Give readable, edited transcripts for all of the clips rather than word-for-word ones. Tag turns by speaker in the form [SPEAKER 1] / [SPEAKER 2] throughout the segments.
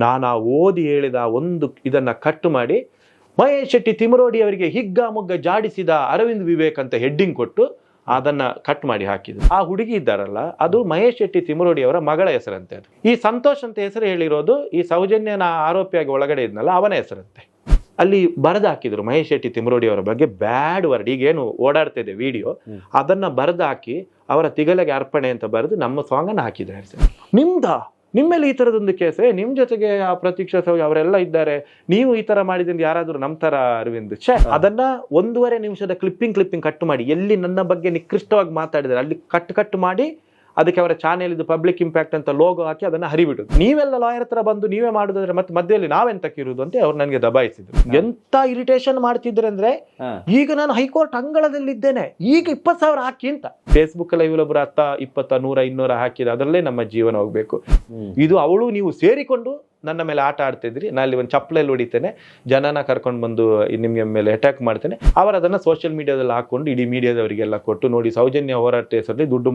[SPEAKER 1] ನಾನು ಓದಿ ಹೇಳಿದ ಒಂದು ಇದನ್ನ ಕಟ್ ಮಾಡಿ ಮಹೇಶ್ ಶೆಟ್ಟಿ ತಿಮರೋಡಿ ಅವರಿಗೆ ಹಿಗ್ಗಾಮುಗ್ಗ ಜಾಡಿಸಿದ ಅರವಿಂದ್ ವಿವೇಕ್ ಅಂತ ಹೆಡ್ಡಿಂಗ್ ಕೊಟ್ಟು ಅದನ್ನ ಕಟ್ ಮಾಡಿ ಹಾಕಿದ್ರು. ಆ ಹುಡುಗಿ ಇದ್ದಾರಲ್ಲ, ಅದು ಮಹೇಶ್ ಶೆಟ್ಟಿ ತಿಮರೋಡಿ ಅವರ ಮಗಳ ಹೆಸರಂತೆ. ಅದು ಈ ಸಂತೋಷ್ ಅಂತ ಹೆಸರು ಹೇಳಿರೋದು ಈ ಸೌಜನ್ಯನ ಆರೋಪಿಯಾಗಿ ಒಳಗಡೆ ಇದ್ನಲ್ಲ ಅವನ ಹೆಸರಂತೆ. ಅಲ್ಲಿ ಬರೆದು ಹಾಕಿದ್ರು ಮಹೇಶ್ ಶೆಟ್ಟಿ ತಿಮರೋಡಿ ಅವರ ಬಗ್ಗೆ ಬ್ಯಾಡ್ ವರ್ಡ್, ಈಗೇನು ಓಡಾಡ್ತಿದೆ ವಿಡಿಯೋ, ಅದನ್ನ ಬರೆದು ಹಾಕಿ ಅವರ ತಿಗಲೆಗೆ ಅರ್ಪಣೆ ಅಂತ ಬರೆದು ನಮ್ಮ ಸಾಂಗ್ ಅನ್ನ ಹಾಕಿದ್ದಾರೆ ಸರ್. ನಿಮ್ಮೇಲೆ ಈ ತರದೊಂದು ಕೇಸೆ, ನಿಮ್ ಜೊತೆಗೆ ಆ ಪ್ರತೀಕ್ಷಾ ಸೌಜ ಅವರೆಲ್ಲ ಇದ್ದಾರೆ, ನೀವು ಈ ತರ ಮಾಡಿದ್ರೆ ಯಾರಾದ್ರೂ ನಮ್ ತರ ಅರವಿಂದ್ ಅದನ್ನ 1.5 ನಿಮಿಷದ ಕ್ಲಿಪ್ಪಿಂಗ್ ಕಟ್ ಮಾಡಿ, ಎಲ್ಲಿ ನನ್ನ ಬಗ್ಗೆ ನಿಕೃಷ್ಟವಾಗಿ ಮಾತಾಡಿದ್ದಾರೆ ಅಲ್ಲಿ ಕಟ್ ಮಾಡಿ ಅದಕ್ಕೆ ಅವರ ಚಾನೆಲ್ ಇದು ಪಬ್ಲಿಕ್ ಇಂಪ್ಯಾಕ್ಟ್ ಅಂತ ಲೋಗೋ ಹಾಕಿ ಅದನ್ನ ಹರಿಬಿಡುದು. ನೀವೆಲ್ಲ ಲಾಯರ್ ಹತ್ರ ಬಂದು ನೀವೇ ಮಾಡುದಾದ್ರೆ ಮತ್ತೆ ಮಧ್ಯದಲ್ಲಿ ನಾವೆಂತಕ್ಕಿರುವುದು ಅಂತ ಅವ್ರು ನನಗೆ ದಬಾಯಿಸಿದ್ರು. ಎಂತ ಇರಿಟೇಷನ್ ಮಾಡ್ತಿದ್ರೆ ಅಂದ್ರೆ, ಈಗ ನಾನು ಹೈಕೋರ್ಟ್ ಅಂಗಳದಲ್ಲಿದ್ದೇನೆ, ಈಗ 20,000 ಹಾಕಿ ಅಂತ ಫೇಸ್ಬುಕ್ ಅಲ್ಲಿ ಇವರೊಬ್ಬರು 10, 20, 100, 200 ಹಾಕಿದ ಅದರಲ್ಲೇ ನಮ್ಮ ಜೀವನ ಹೋಗ್ಬೇಕು. ಇದು ಅವಳು ನೀವು ಸೇರಿಕೊಂಡು ನನ್ನ ಮೇಲೆ ಆಟ ಆಡ್ತಿದ್ರಿ, ನಾನು ಅಲ್ಲಿ ಒಂದು ಚಪ್ಪಲೆಯಲ್ಲಿ ಹೊಡಿತೇನೆ, ಜನನ ಕರ್ಕೊಂಡು ಬಂದು ನಿಮ್ಗೆ ಮೇಲೆ ಅಟ್ಯಾಕ್ ಮಾಡ್ತೇನೆ. ಅವರು ಅದನ್ನ ಸೋಷಿಯಲ್ ಮೀಡಿಯಾದಲ್ಲಿ ಹಾಕೊಂಡು ಇಡೀ ಮೀಡಿಯಾದವರಿಗೆಲ್ಲ ಕೊಟ್ಟು, ನೋಡಿ ಸೌಜನ್ಯ ಹೋರಾಟ ಹೆಸರಲ್ಲಿ ದುಡ್ಡು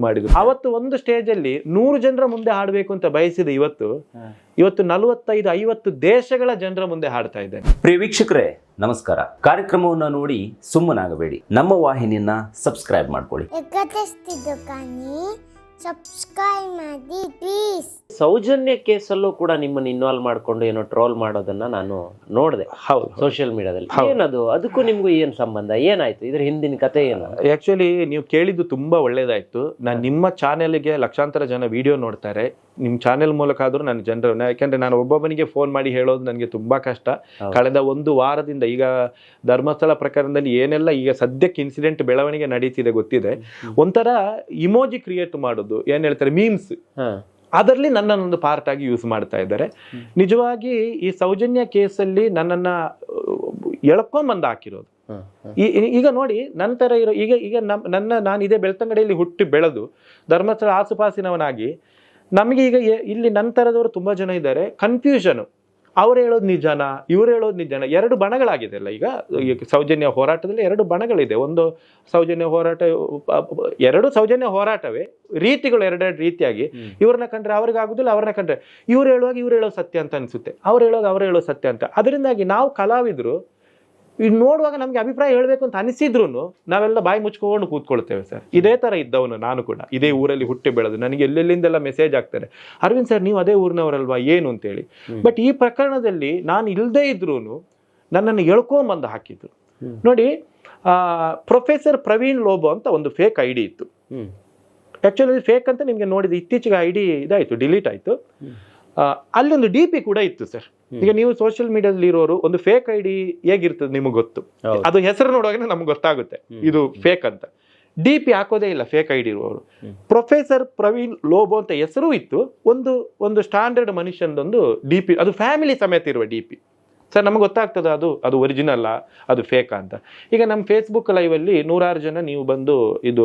[SPEAKER 1] ಮಾಡಿದ್ರು. ಅವತ್ತು ಒಂದು ಸ್ಟೇಜ್ ಅಲ್ಲಿ 100 ಜನರ ಮುಂದೆ ಹಾಡಬೇಕು ಅಂತ ಬಯಸಿದೆ. ಇವತ್ತು 45-50 ದೇಶಗಳ ಜನರ ಮುಂದೆ ಹಾಡ್ತಾ ಇದ್ದೇನೆ.
[SPEAKER 2] ಪ್ರಿಯ ವೀಕ್ಷಕರೇ ನಮಸ್ಕಾರ. ಕಾರ್ಯಕ್ರಮವನ್ನು ನೋಡಿ ಸುಮ್ಮನಾಗಬೇಡಿ, ನಮ್ಮ ವಾಹಿನಿಯನ್ನ ಸಬ್ಸ್ಕ್ರೈಬ್ ಮಾಡ್ಕೊಳ್ಳಿ.
[SPEAKER 3] ಸಬ್ಸ್ಕ್ರೈಬ್ ಮಾಡಿ ಪ್ಲೀಸ್.
[SPEAKER 4] ಸೌಜನ್ಯ ಕೇಸಲ್ಲೂ ಕೂಡ ನಿಮ್ಮನ್ನು ಇನ್ವಾಲ್ವ್ ಮಾಡ್ಕೊಂಡು ಏನೋ ಟ್ರೋಲ್ ಮಾಡೋದನ್ನ ನಾನು ನೋಡಿದೆ.
[SPEAKER 1] ಹೌದು,
[SPEAKER 4] ಸೋಷಿಯಲ್ ಮೀಡಿಯಾದಲ್ಲಿ. ಏನದು, ಅದಕ್ಕೂ ನಿಮ್ಗೂ ಏನ್ ಸಂಬಂಧ, ಏನಾಯ್ತು, ಇದ್ರ ಹಿಂದಿನ ಕತೆ ಏನು?
[SPEAKER 1] ಆಕ್ಚುಲಿ ನೀವು ಕೇಳಿದ್ದು ತುಂಬಾ ಒಳ್ಳೇದಾಯ್ತು. ನಾನು ನಿಮ್ಮ ಚಾನೆಲ್ಗೆ ಲಕ್ಷಾಂತರ ಜನ ವಿಡಿಯೋ ನೋಡ್ತಾರೆ, ನಿಮ್ ಚಾನೆಲ್ ಮೂಲಕ ಆದ್ರೂ ನನ್ನ ಜನರು, ಯಾಕಂದ್ರೆ ನಾನು ಒಬ್ಬೊಬ್ಬನಿಗೆ ಫೋನ್ ಮಾಡಿ ಹೇಳೋದು ನನಗೆ ತುಂಬಾ ಕಷ್ಟ. ಕಳೆದ 1 ವಾರದಿಂದ ಈಗ ಧರ್ಮಸ್ಥಳ ಪ್ರಕರಣದಲ್ಲಿ ಏನೆಲ್ಲ ಈಗ ಸದ್ಯಕ್ಕೆ ಇನ್ಸಿಡೆಂಟ್ ಬೆಳವಣಿಗೆ ನಡೀತಿದೆ ಗೊತ್ತಿದೆ. ಒಂಥರ ಇಮೋಜಿ ಕ್ರಿಯೇಟ್ ಮಾಡೋದು, ಏನ್ ಹೇಳ್ತಾರೆ ಮೀಮ್ಸ್, ಅದರಲ್ಲಿ ನನ್ನನ್ನೊಂದು ಪಾರ್ಟ್ ಆಗಿ ಯೂಸ್ ಮಾಡ್ತಾ ಇದ್ದಾರೆ. ನಿಜವಾಗಿ ಈ ಸೌಜನ್ಯ ಕೇಸಲ್ಲಿ ನನ್ನನ್ನ ಎಳ್ಕೊಂಬಂದು ಹಾಕಿರೋದು. ಈಗ ನೋಡಿ ನಂತರ ಇರೋ ಈಗ ನಾನು ಇದೇ ಬೆಳ್ತಂಗಡಿಯಲ್ಲಿ ಹುಟ್ಟಿ ಬೆಳೆದು ಧರ್ಮಸ್ಥಳ ಆಸುಪಾಸಿನವನಾಗಿ, ನಮಗೆ ಈಗ ಇಲ್ಲಿ ನಂತರದವರು ತುಂಬಾ ಜನ ಇದ್ದಾರೆ. ಕನ್ಫ್ಯೂಷನ್, ಅವ್ರು ಹೇಳೋದು ನಿಜಾನ, ಇವ್ರು ಹೇಳೋದು ನಿಜಾನ. 2 ಬಣಗಳಾಗಿದೆ ಅಲ್ಲ ಈಗ ಸೌಜನ್ಯ ಹೋರಾಟದಲ್ಲಿ. 2 ಬಣಗಳಿದೆ. ಒಂದು ಸೌಜನ್ಯ ಹೋರಾಟ, 2 ಸೌಜನ್ಯ ಹೋರಾಟವೇ, ರೀತಿಗಳು 2 ರೀತಿಯಾಗಿ. ಇವ್ರನ್ನ ಕಂಡ್ರೆ ಅವ್ರಿಗೆ ಆಗುದಿಲ್ಲ, ಅವ್ರನ್ನ ಕಂಡ್ರೆ ಇವ್ರು ಹೇಳುವಾಗ ಇವ್ರು ಹೇಳೋ ಸತ್ಯ ಅಂತ ಅನ್ಸುತ್ತೆ, ಅವ್ರು ಹೇಳೋ ಸತ್ಯ ಅಂತ. ಅದರಿಂದಾಗಿ ನಾವು ಕಲಾವಿದರು ಈಗ ನೋಡುವಾಗ ನಮ್ಗೆ ಅಭಿಪ್ರಾಯ ಹೇಳ್ಬೇಕು ಅಂತ ಅನಿಸಿದ್ರು ನಾವೆಲ್ಲ ಬಾಯಿ ಮುಚ್ಕೊಂಡು ಕೂತ್ಕೊಳ್ತೇವೆ ಸರ್. ಇದೇ ತರ ಇದ್ದವನು ನಾನು ಕೂಡ, ಇದೇ ಊರಲ್ಲಿ ಹುಟ್ಟಿ ಬೆಳೆದು. ನನಗೆ ಎಲ್ಲೆಲ್ಲಿಂದೆಲ್ಲ ಮೆಸೇಜ್ ಆಗ್ತಾರೆ, ಅರವಿಂದ್ ಸರ್ ನೀವು ಅದೇ ಊರಿನವರಲ್ವಾ ಏನು ಅಂತೇಳಿ. ಬಟ್ ಈ ಪ್ರಕರಣದಲ್ಲಿ ನಾನು ಇಲ್ಲದೇ ಇದ್ರು ನನ್ನನ್ನು ಎಳ್ಕೊಂಬಂದು ಹಾಕಿದ್ರು. ನೋಡಿ, ಪ್ರೊಫೆಸರ್ ಪ್ರವೀಣ್ ಲೋಬೋ ಅಂತ ಒಂದು ಫೇಕ್ ಐಡಿ ಇತ್ತು. ಆಕ್ಚುಲಿ ಫೇಕ್ ಅಂತ ನಿಮ್ಗೆ ನೋಡಿದ ಇತ್ತೀಚೆಗೆ ಐಡಿ ಇದಾಯ್ತು, ಡಿಲೀಟ್ ಆಯ್ತು. ಅಲ್ಲೊಂದು DP ಕೂಡ ಇತ್ತು ಸರ್. ಈಗ ನೀವು ಸೋಷಿಯಲ್ ಮೀಡಿಯಾದಲ್ಲಿ ಇರೋರು ಒಂದು ಫೇಕ್ ಐಡಿ ಹೇಗಿರ್ತದೆ ನಿಮಗೆ ಗೊತ್ತು, ಅದು ಹೆಸರು ನೋಡುವಾಗ ನಮ್ಗೆ ಗೊತ್ತಾಗುತ್ತೆ ಇದು ಫೇಕ್ ಅಂತ. DP ಹಾಕೋದೇ ಇಲ್ಲ ಫೇಕ್ ಐಡಿ ಇರುವವರು. ಪ್ರೊಫೆಸರ್ ಪ್ರವೀಣ್ ಲೋಬೋ ಅಂತ ಹೆಸರು ಇತ್ತು. ಒಂದು ಸ್ಟ್ಯಾಂಡರ್ಡ್ ಮನುಷ್ಯನದೊಂದು DP, ಅದು ಫ್ಯಾಮಿಲಿ ಸಮೇತ ಇರುವ DP ಸರ್. ನಮ್ಗೆ ಗೊತ್ತಾಗ್ತದೆ ಅದು ಒರಿಜಿನಲ್ ಅದು ಫೇಕ್ ಅಂತ. ಈಗ ನಮ್ಮ ಫೇಸ್ಬುಕ್ ಲೈವಲ್ಲಿ 100 ಜನ ನೀವು ಬಂದು ಇದು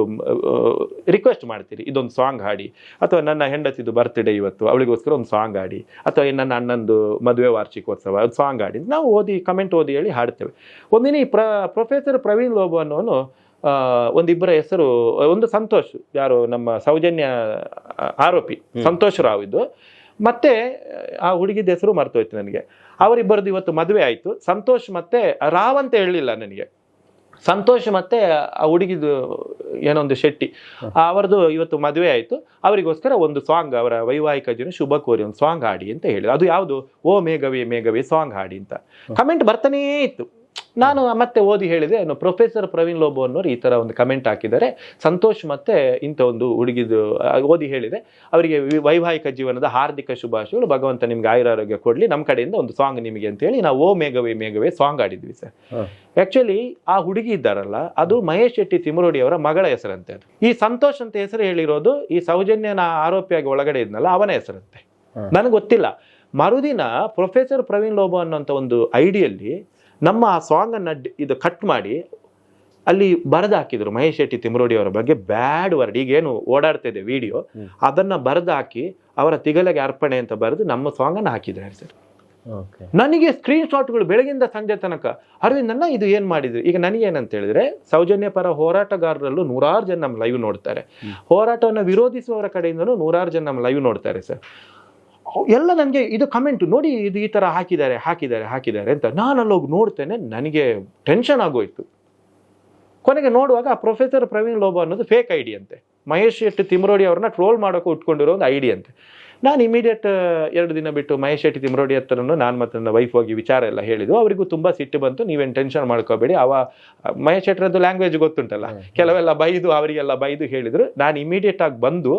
[SPEAKER 1] ರಿಕ್ವೆಸ್ಟ್ ಮಾಡ್ತೀರಿ, ಇದೊಂದು ಸಾಂಗ್ ಹಾಡಿ, ಅಥವಾ ನನ್ನ ಹೆಂಡತಿದು ಬರ್ತ್ಡೇ ಇವತ್ತು ಅವಳಿಗೋಸ್ಕರ ಒಂದು ಸಾಂಗ್ ಹಾಡಿ, ಅಥವಾ ನನ್ನ ಅಣ್ಣಂದು ಮದುವೆ ವಾರ್ಷಿಕೋತ್ಸವ ಅದು ಸಾಂಗ್ ಹಾಡಿ, ನಾವು ಕಮೆಂಟ್ ಓದಿ ಹೇಳಿ ಹಾಡ್ತೇವೆ. ಒಂದಿನ ಈ ಪ್ರೊಫೆಸರ್ ಪ್ರವೀಣ್ ಲೋಬೋ ಅನ್ನೋನು ಒಂದಿಬ್ಬರ ಹೆಸರು, ಒಂದು ಸಂತೋಷ್, ಯಾರು ನಮ್ಮ ಸೌಜನ್ಯ ಆರೋಪಿ ಸಂತೋಷ್ ರಾವ್ ಇದು, ಮತ್ತೆ ಆ ಹುಡುಗಿದ ಹೆಸರು ಮರ್ತೋಯ್ತು ನನಗೆ. ಅವರಿಬ್ಬರದು ಇವತ್ತು ಮದುವೆ ಆಯ್ತು. ಸಂತೋಷ್ ಮತ್ತೆ ರಾವ್ ಅಂತ ಹೇಳಲಿಲ್ಲ ನನಗೆ, ಸಂತೋಷ್ ಮತ್ತೆ ಆ ಹುಡುಗಿದು ಏನೋ ಒಂದು ಶೆಟ್ಟಿ, ಅವರದು ಇವತ್ತು ಮದುವೆ ಆಯ್ತು. ಅವರಿಗೋಸ್ಕರ ಒಂದು ಸಾಂಗ್, ಅವರ ವೈವಾಹಿಕ ಜೀವನ ಶುಭ ಕೋರಿ ಒಂದು ಸಾಂಗ್ ಹಾಡಿ ಅಂತ ಹೇಳಿದ್ರು. ಅದು ಯಾವುದು, ಓ ಮೇಘವೇ ಸಾಂಗ್ ಹಾಡಿ ಅಂತ ಕಮೆಂಟ್ ಬರ್ತಾನೇ ಇತ್ತು. ನಾನು ಮತ್ತೆ ಓದಿ ಹೇಳಿದೆ, ಪ್ರೊಫೆಸರ್ ಪ್ರವೀಣ್ ಲೋಬೋ ಅನ್ನೋರು ಈ ತರ ಒಂದು ಕಮೆಂಟ್ ಹಾಕಿದ್ದಾರೆ, ಸಂತೋಷ್ ಮತ್ತೆ ಇಂಥ ಒಂದು ಹುಡುಗಿದು ಓದಿ ಹೇಳಿದೆ, ಅವರಿಗೆ ವೈವಾಹಿಕ ಜೀವನದ ಹಾರ್ದಿಕ ಶುಭಾಶಯಗಳು, ಭಗವಂತ ನಿಮ್ಗೆ ಆಯುರಾರೋಗ್ಯ ಕೊಡ್ಲಿ, ನಮ್ಮ ಕಡೆಯಿಂದ ಒಂದು ಸಾಂಗ್ ನಿಮಗೆ ಅಂತ ಹೇಳಿ ನಾವು ಓ ಮೇಘವೇ ಸಾಂಗ್ ಆಡಿದ್ವಿ ಸರ್. ಆಕ್ಚುಲಿ ಆ ಹುಡುಗಿ ಇದ್ದಾರಲ್ಲ, ಅದು ಮಹೇಶ್ ಶೆಟ್ಟಿ ತಿಮರೋಡಿ ಅವರ ಮಗಳ ಹೆಸರಂತೆ. ಅದು ಈ ಸಂತೋಷ್ ಅಂತ ಹೆಸರು ಹೇಳಿರೋದು ಈ ಸೌಜನ್ಯನ ಆರೋಪಿಯಾಗಿ ಒಳಗಡೆ ಇದ್ನಲ್ಲ ಅವನ ಹೆಸರಂತೆ. ನನಗೆ ಗೊತ್ತಿಲ್ಲ. ಮರುದಿನ ಪ್ರೊಫೆಸರ್ ಪ್ರವೀಣ್ ಲೋಬೋ ಅನ್ನೋಂಥ ಒಂದು ಐಡಿಯಲ್ಲಿ ನಮ್ಮ ಆ ಸಾಂಗ್ ಅನ್ನ ಇದು ಕಟ್ ಮಾಡಿ ಅಲ್ಲಿ ಬರೆದು ಹಾಕಿದ್ರು ಮಹೇಶ್ ಶೆಟ್ಟಿ ತಿಮರೋಡಿ ಅವರ ಬಗ್ಗೆ ಬ್ಯಾಡ್ ವರ್ಡ್, ಈಗೇನು ಓಡಾಡ್ತಿದೆ ವಿಡಿಯೋ, ಅದನ್ನ ಬರೆದು ಹಾಕಿ ಅವರ ತಿಗಲೆಗೆ ಅರ್ಪಣೆ ಅಂತ ಬರೆದು ನಮ್ಮ ಸಾಂಗ್ ಅನ್ನ ಹಾಕಿದ್ದಾರೆ ಸರ್. ನನಗೆ ಸ್ಕ್ರೀನ್ ಶಾಟ್ಗಳು ಬೆಳಗಿಂದ ಸಂಜೆ ತನಕ, ಅರವಿಂದ್ ನನ್ನ ಇದು ಏನ್ ಮಾಡಿದ್ರು. ಈಗ ನನಗೇನಂತ ಹೇಳಿದ್ರೆ, ಸೌಜನ್ಯ ಪರ ಹೋರಾಟಗಾರರಲ್ಲೂ 100 ಜನ ನಮ್ಮ ಲೈವ್ ನೋಡ್ತಾರೆ, ಹೋರಾಟವನ್ನು ವಿರೋಧಿಸುವವರ ಕಡೆಯಿಂದನೂ 100 ಜನ ನಮ್ಮ ಲೈವ್ ನೋಡ್ತಾರೆ ಸರ್. ಎಲ್ಲ ನನಗೆ ಇದು ಕಮೆಂಟ್ ನೋಡಿ, ಇದು ಈ ಥರ ಹಾಕಿದ್ದಾರೆ ಅಂತ ನಾನು ಅಲ್ಲೋಗಿ ನೋಡ್ತೇನೆ. ನನಗೆ ಟೆನ್ಷನ್ ಆಗೋಯ್ತು. ಕೊನೆಗೆ ನೋಡುವಾಗ ಆ ಪ್ರೊಫೆಸರ್ ಪ್ರವೀಣ್ ಲೋಬೋ ಅನ್ನೋದು ಫೇಕ್ ಐಡಿ ಅಂತೆ. ಮಹೇಶ್ ಶೆಟ್ಟಿ ತಿಮ್ರೋಡಿ ಅವ್ರನ್ನ ಟ್ರೋಲ್ ಮಾಡೋಕೆ ಉಟ್ಕೊಂಡಿರೋ ಒಂದು ಐಡಿ ಅಂತೆ. ನಾನು ಇಮಿಡಿಯೇಟ್ 2 ದಿನ ಬಿಟ್ಟು ಮಹೇಶ್ ಶೆಟ್ಟಿ ತಿಮ್ರೋಡಿ ಹತ್ರನೂ ನಾನು ಮತ್ತು ನನ್ನ ವೈಫ್ ಹೋಗಿ ವಿಚಾರ ಎಲ್ಲ ಹೇಳಿದ್ವು. ಅವರಿಗೂ ತುಂಬ ಸಿಟ್ಟು ಬಂತು. ನೀವೇನು ಟೆನ್ಷನ್ ಮಾಡ್ಕೋಬೇಡಿ, ಮಹೇಶ್ ಶೆಟ್ಟರದ್ದು ಲ್ಯಾಂಗ್ವೇಜ್ ಗೊತ್ತುಂಟಲ್ಲ, ಕೆಲವೆಲ್ಲ ಬೈದು ಅವರಿಗೆಲ್ಲ ಬೈದು ಹೇಳಿದರು. ನಾನು ಇಮಿಡಿಯೇಟ್ ಆಗಿ ಬಂದು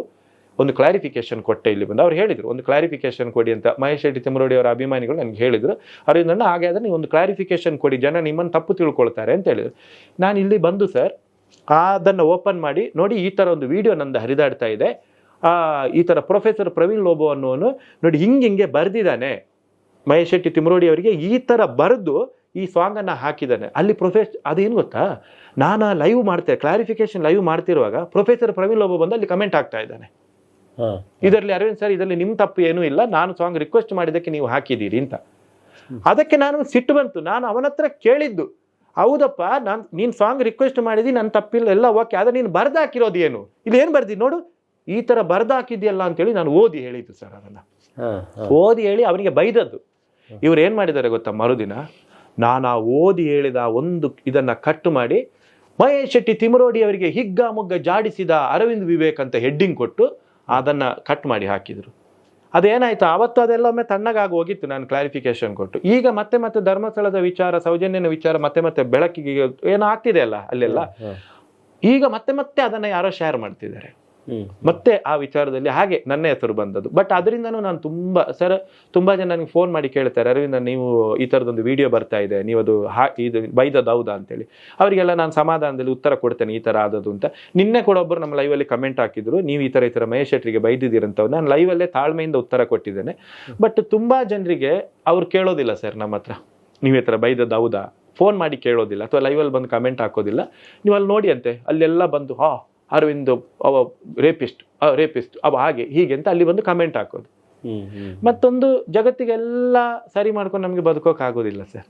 [SPEAKER 1] ಒಂದು ಕ್ಲಾರಿಫಿಕೇಶನ್ ಕೊಟ್ಟೆ. ಇಲ್ಲಿ ಬಂದು ಅವ್ರು ಹೇಳಿದರು ಒಂದು ಕ್ಲಾರಿಫಿಕೇಶನ್ ಕೊಡಿ ಅಂತ. ಮಹೇಶ್ ಶೆಟ್ಟಿ ತಿಮ್ರೋಡಿ ಅವರ ಅಭಿಮಾನಿಗಳು ನನಗೆ ಹೇಳಿದರು. ಅವರಿಂದ ಹಾಗೆ ಆದರೆ ನೀವು ಒಂದು ಕ್ಲಾರಿಫಿಕೇಶನ್ ಕೊಡಿ, ಜನ ನಿಮ್ಮನ್ನು ತಪ್ಪು ತಿಳ್ಕೊಳ್ತಾರೆ ಅಂತ ಹೇಳಿದರು. ನಾನು ಇಲ್ಲಿ ಬಂದು ಸರ್ ಅದನ್ನು ಓಪನ್ ಮಾಡಿ ನೋಡಿ, ಈ ಥರ ಒಂದು ವಿಡಿಯೋ ನಂದು ಹರಿದಾಡ್ತಾ ಇದೆ. ಈ ಥರ ಪ್ರೊಫೆಸರ್ ಪ್ರವೀಣ್ ಲೋಬೋ ಅನ್ನೋನು ನೋಡಿ ಹಿಂಗೆ ಬರೆದಿದ್ದಾನೆ, ಮಹೇಶ್ ಶೆಟ್ಟಿ ತಿಮ್ರೋಡಿ ಅವರಿಗೆ ಈ ಥರ ಬರೆದು ಈ ಸಾಂಗನ್ನು ಹಾಕಿದ್ದಾನೆ. ಅಲ್ಲಿ ಅದೇನು ಗೊತ್ತಾ, ನಾನು ಲೈವ್ ಕ್ಲಾರಿಫಿಕೇಶನ್ ಲೈವ್ ಮಾಡ್ತಿರುವಾಗ ಪ್ರೊಫೆಸರ್ ಪ್ರವೀಣ್ ಲೋಬೋ ಬಂದು ಅಲ್ಲಿ ಕಮೆಂಟ್ ಆಗ್ತಾ ಇದ್ದಾನೆ. ಇದರಲ್ಲಿ ಅರವಿಂದ್ ಸರ್, ಇದರಲ್ಲಿ ನಿಮ್ಮ ತಪ್ಪು ಏನೂ ಇಲ್ಲ, ನಾನು ಸಾಂಗ್ ರಿಕ್ವೆಸ್ಟ್ ಮಾಡಿದ್ದಕ್ಕೆ ನೀವು ಹಾಕಿದ್ದೀರಿ ಅಂತ. ಅದಕ್ಕೆ ನಾನು ಸಿಟ್ಟು ಬಂತು. ನಾನು ಅವನ ಹತ್ರ ಕೇಳಿದ್ದು, ಹೌದಪ್ಪ ನೀನು ಸಾಂಗ್ ರಿಕ್ವೆಸ್ಟ್ ಮಾಡಿದಿ, ನನ್ನ ತಪ್ಪಿಲ್ಲ, ಎಲ್ಲ ಓಕೆ, ಆದರೆ ನೀನು ಬರ್ದಾಕಿರೋದು ಏನು, ಇಲ್ಲಿ ಏನು ಬರ್ದಿ ನೋಡು, ಈ ಥರ ಬರ್ದಾಕಿದ್ಯಲ್ಲ ಅಂತೇಳಿ ನಾನು ಓದಿ ಹೇಳಿದ್ದು ಸರ್. ಅದನ್ನು ಓದಿ ಹೇಳಿ ಅವನಿಗೆ ಬೈದದ್ದು. ಇವ್ರು ಏನು ಮಾಡಿದ್ದಾರೆ ಗೊತ್ತಾ, ಮರುದಿನ ನಾನು ಓದಿ ಹೇಳಿದ ಒಂದು ಇದನ್ನು ಕಟ್ ಮಾಡಿ ಮಹೇಶ್ ಶೆಟ್ಟಿ ತಿಮ್ರೋಡಿ ಅವರಿಗೆ ಹಿಗ್ಗಾಮುಗ್ಗ ಜಾಡಿಸಿದ ಅರವಿಂದ್ ವಿವೇಕ್ ಅಂತ ಹೆಡ್ಡಿಂಗ್ ಕೊಟ್ಟು ಅದನ್ನು ಕಟ್ ಮಾಡಿ ಹಾಕಿದರು. ಅದೇನಾಯ್ತು ಅವತ್ತು ಅದೆಲ್ಲೊಮ್ಮೆ ತಣ್ಣಗಾಗಿ ಹೋಗಿತ್ತು, ನಾನು ಕ್ಲಾರಿಫಿಕೇಶನ್ ಕೊಟ್ಟು. ಈಗ ಮತ್ತೆ ಧರ್ಮಸ್ಥಳದ ವಿಚಾರ, ಸೌಜನ್ಯನ ವಿಚಾರ ಮತ್ತೆ ಬೆಳಕಿಗೆ ಏನೋ ಆಗ್ತಿದೆ ಅಲ್ಲ ಅಲ್ಲೆಲ್ಲ, ಈಗ ಮತ್ತೆ ಅದನ್ನು ಯಾರೋ ಶೇರ್ ಮಾಡ್ತಿದ್ದಾರೆ. ಮತ್ತೆ ಆ ವಿಚಾರದಲ್ಲಿ ಹಾಗೆ ನನ್ನ ಹೆಸರು ಬಂದದ್ದು. ಬಟ್ ಅದರಿಂದನೂ ನಾನು ತುಂಬ ಜನ ನನಗೆ ಫೋನ್ ಮಾಡಿ ಕೇಳ್ತಾರೆ, ಅರವಿಂದ ನೀವು ಈ ಥರದೊಂದು ವಿಡಿಯೋ ಬರ್ತಾ ಇದೆ, ನೀವು ಅದು ಇದು ಬೈದದ್ದು ಹೌದಾ ಅಂತೇಳಿ. ಅವರಿಗೆಲ್ಲ ನಾನು ಸಮಾಧಾನದಲ್ಲಿ ಉತ್ತರ ಕೊಡ್ತೇನೆ, ಈ ಥರ ಆದದ್ದು ಅಂತ. ನಿನ್ನೆ ಕೂಡ ಒಬ್ಬರು ನಮ್ಮ ಲೈವಲ್ಲಿ ಕಮೆಂಟ್ ಹಾಕಿದ್ರು, ನೀವು ಈ ಥರ ಮಹೇಶ್ ಶೆಟ್ಟಿಗೆ ಬೈದಿದ್ದೀರಂತ. ನಾನು ಲೈವಲ್ಲೇ ತಾಳ್ಮೆಯಿಂದ ಉತ್ತರ ಕೊಟ್ಟಿದ್ದೇನೆ. ಬಟ್ ತುಂಬ ಜನರಿಗೆ ಅವ್ರು ಕೇಳೋದಿಲ್ಲ ಸರ್ ನಮ್ಮ ಹತ್ರ, ನೀವು ಈ ಥರ ಬೈದದ್ದು ಹೌದಾ, ಫೋನ್ ಮಾಡಿ ಕೇಳೋದಿಲ್ಲ ಅಥವಾ ಲೈವಲ್ಲಿ ಬಂದು ಕಮೆಂಟ್ ಹಾಕೋದಿಲ್ಲ. ನೀವು ಅಲ್ಲಿ ನೋಡಿ ಅಂತೆ, ಅಲ್ಲೆಲ್ಲ ಬಂದು ಅರವಿಂದ್ ಅವ ರೇಪಿಸ್ಟ್ ಅವ ಹಾಗೆ ಹೀಗೆ ಅಂತ ಅಲ್ಲಿ ಬಂದು ಕಮೆಂಟ್ ಹಾಕೋದು. ಮತ್ತೊಂದು ಜಗತ್ತಿಗೆಲ್ಲ ಸರಿ ಮಾಡ್ಕೊಂಡು ನಮಗೆ ಬದುಕೋಕ್ಕಾಗೋದಿಲ್ಲ ಸರ್.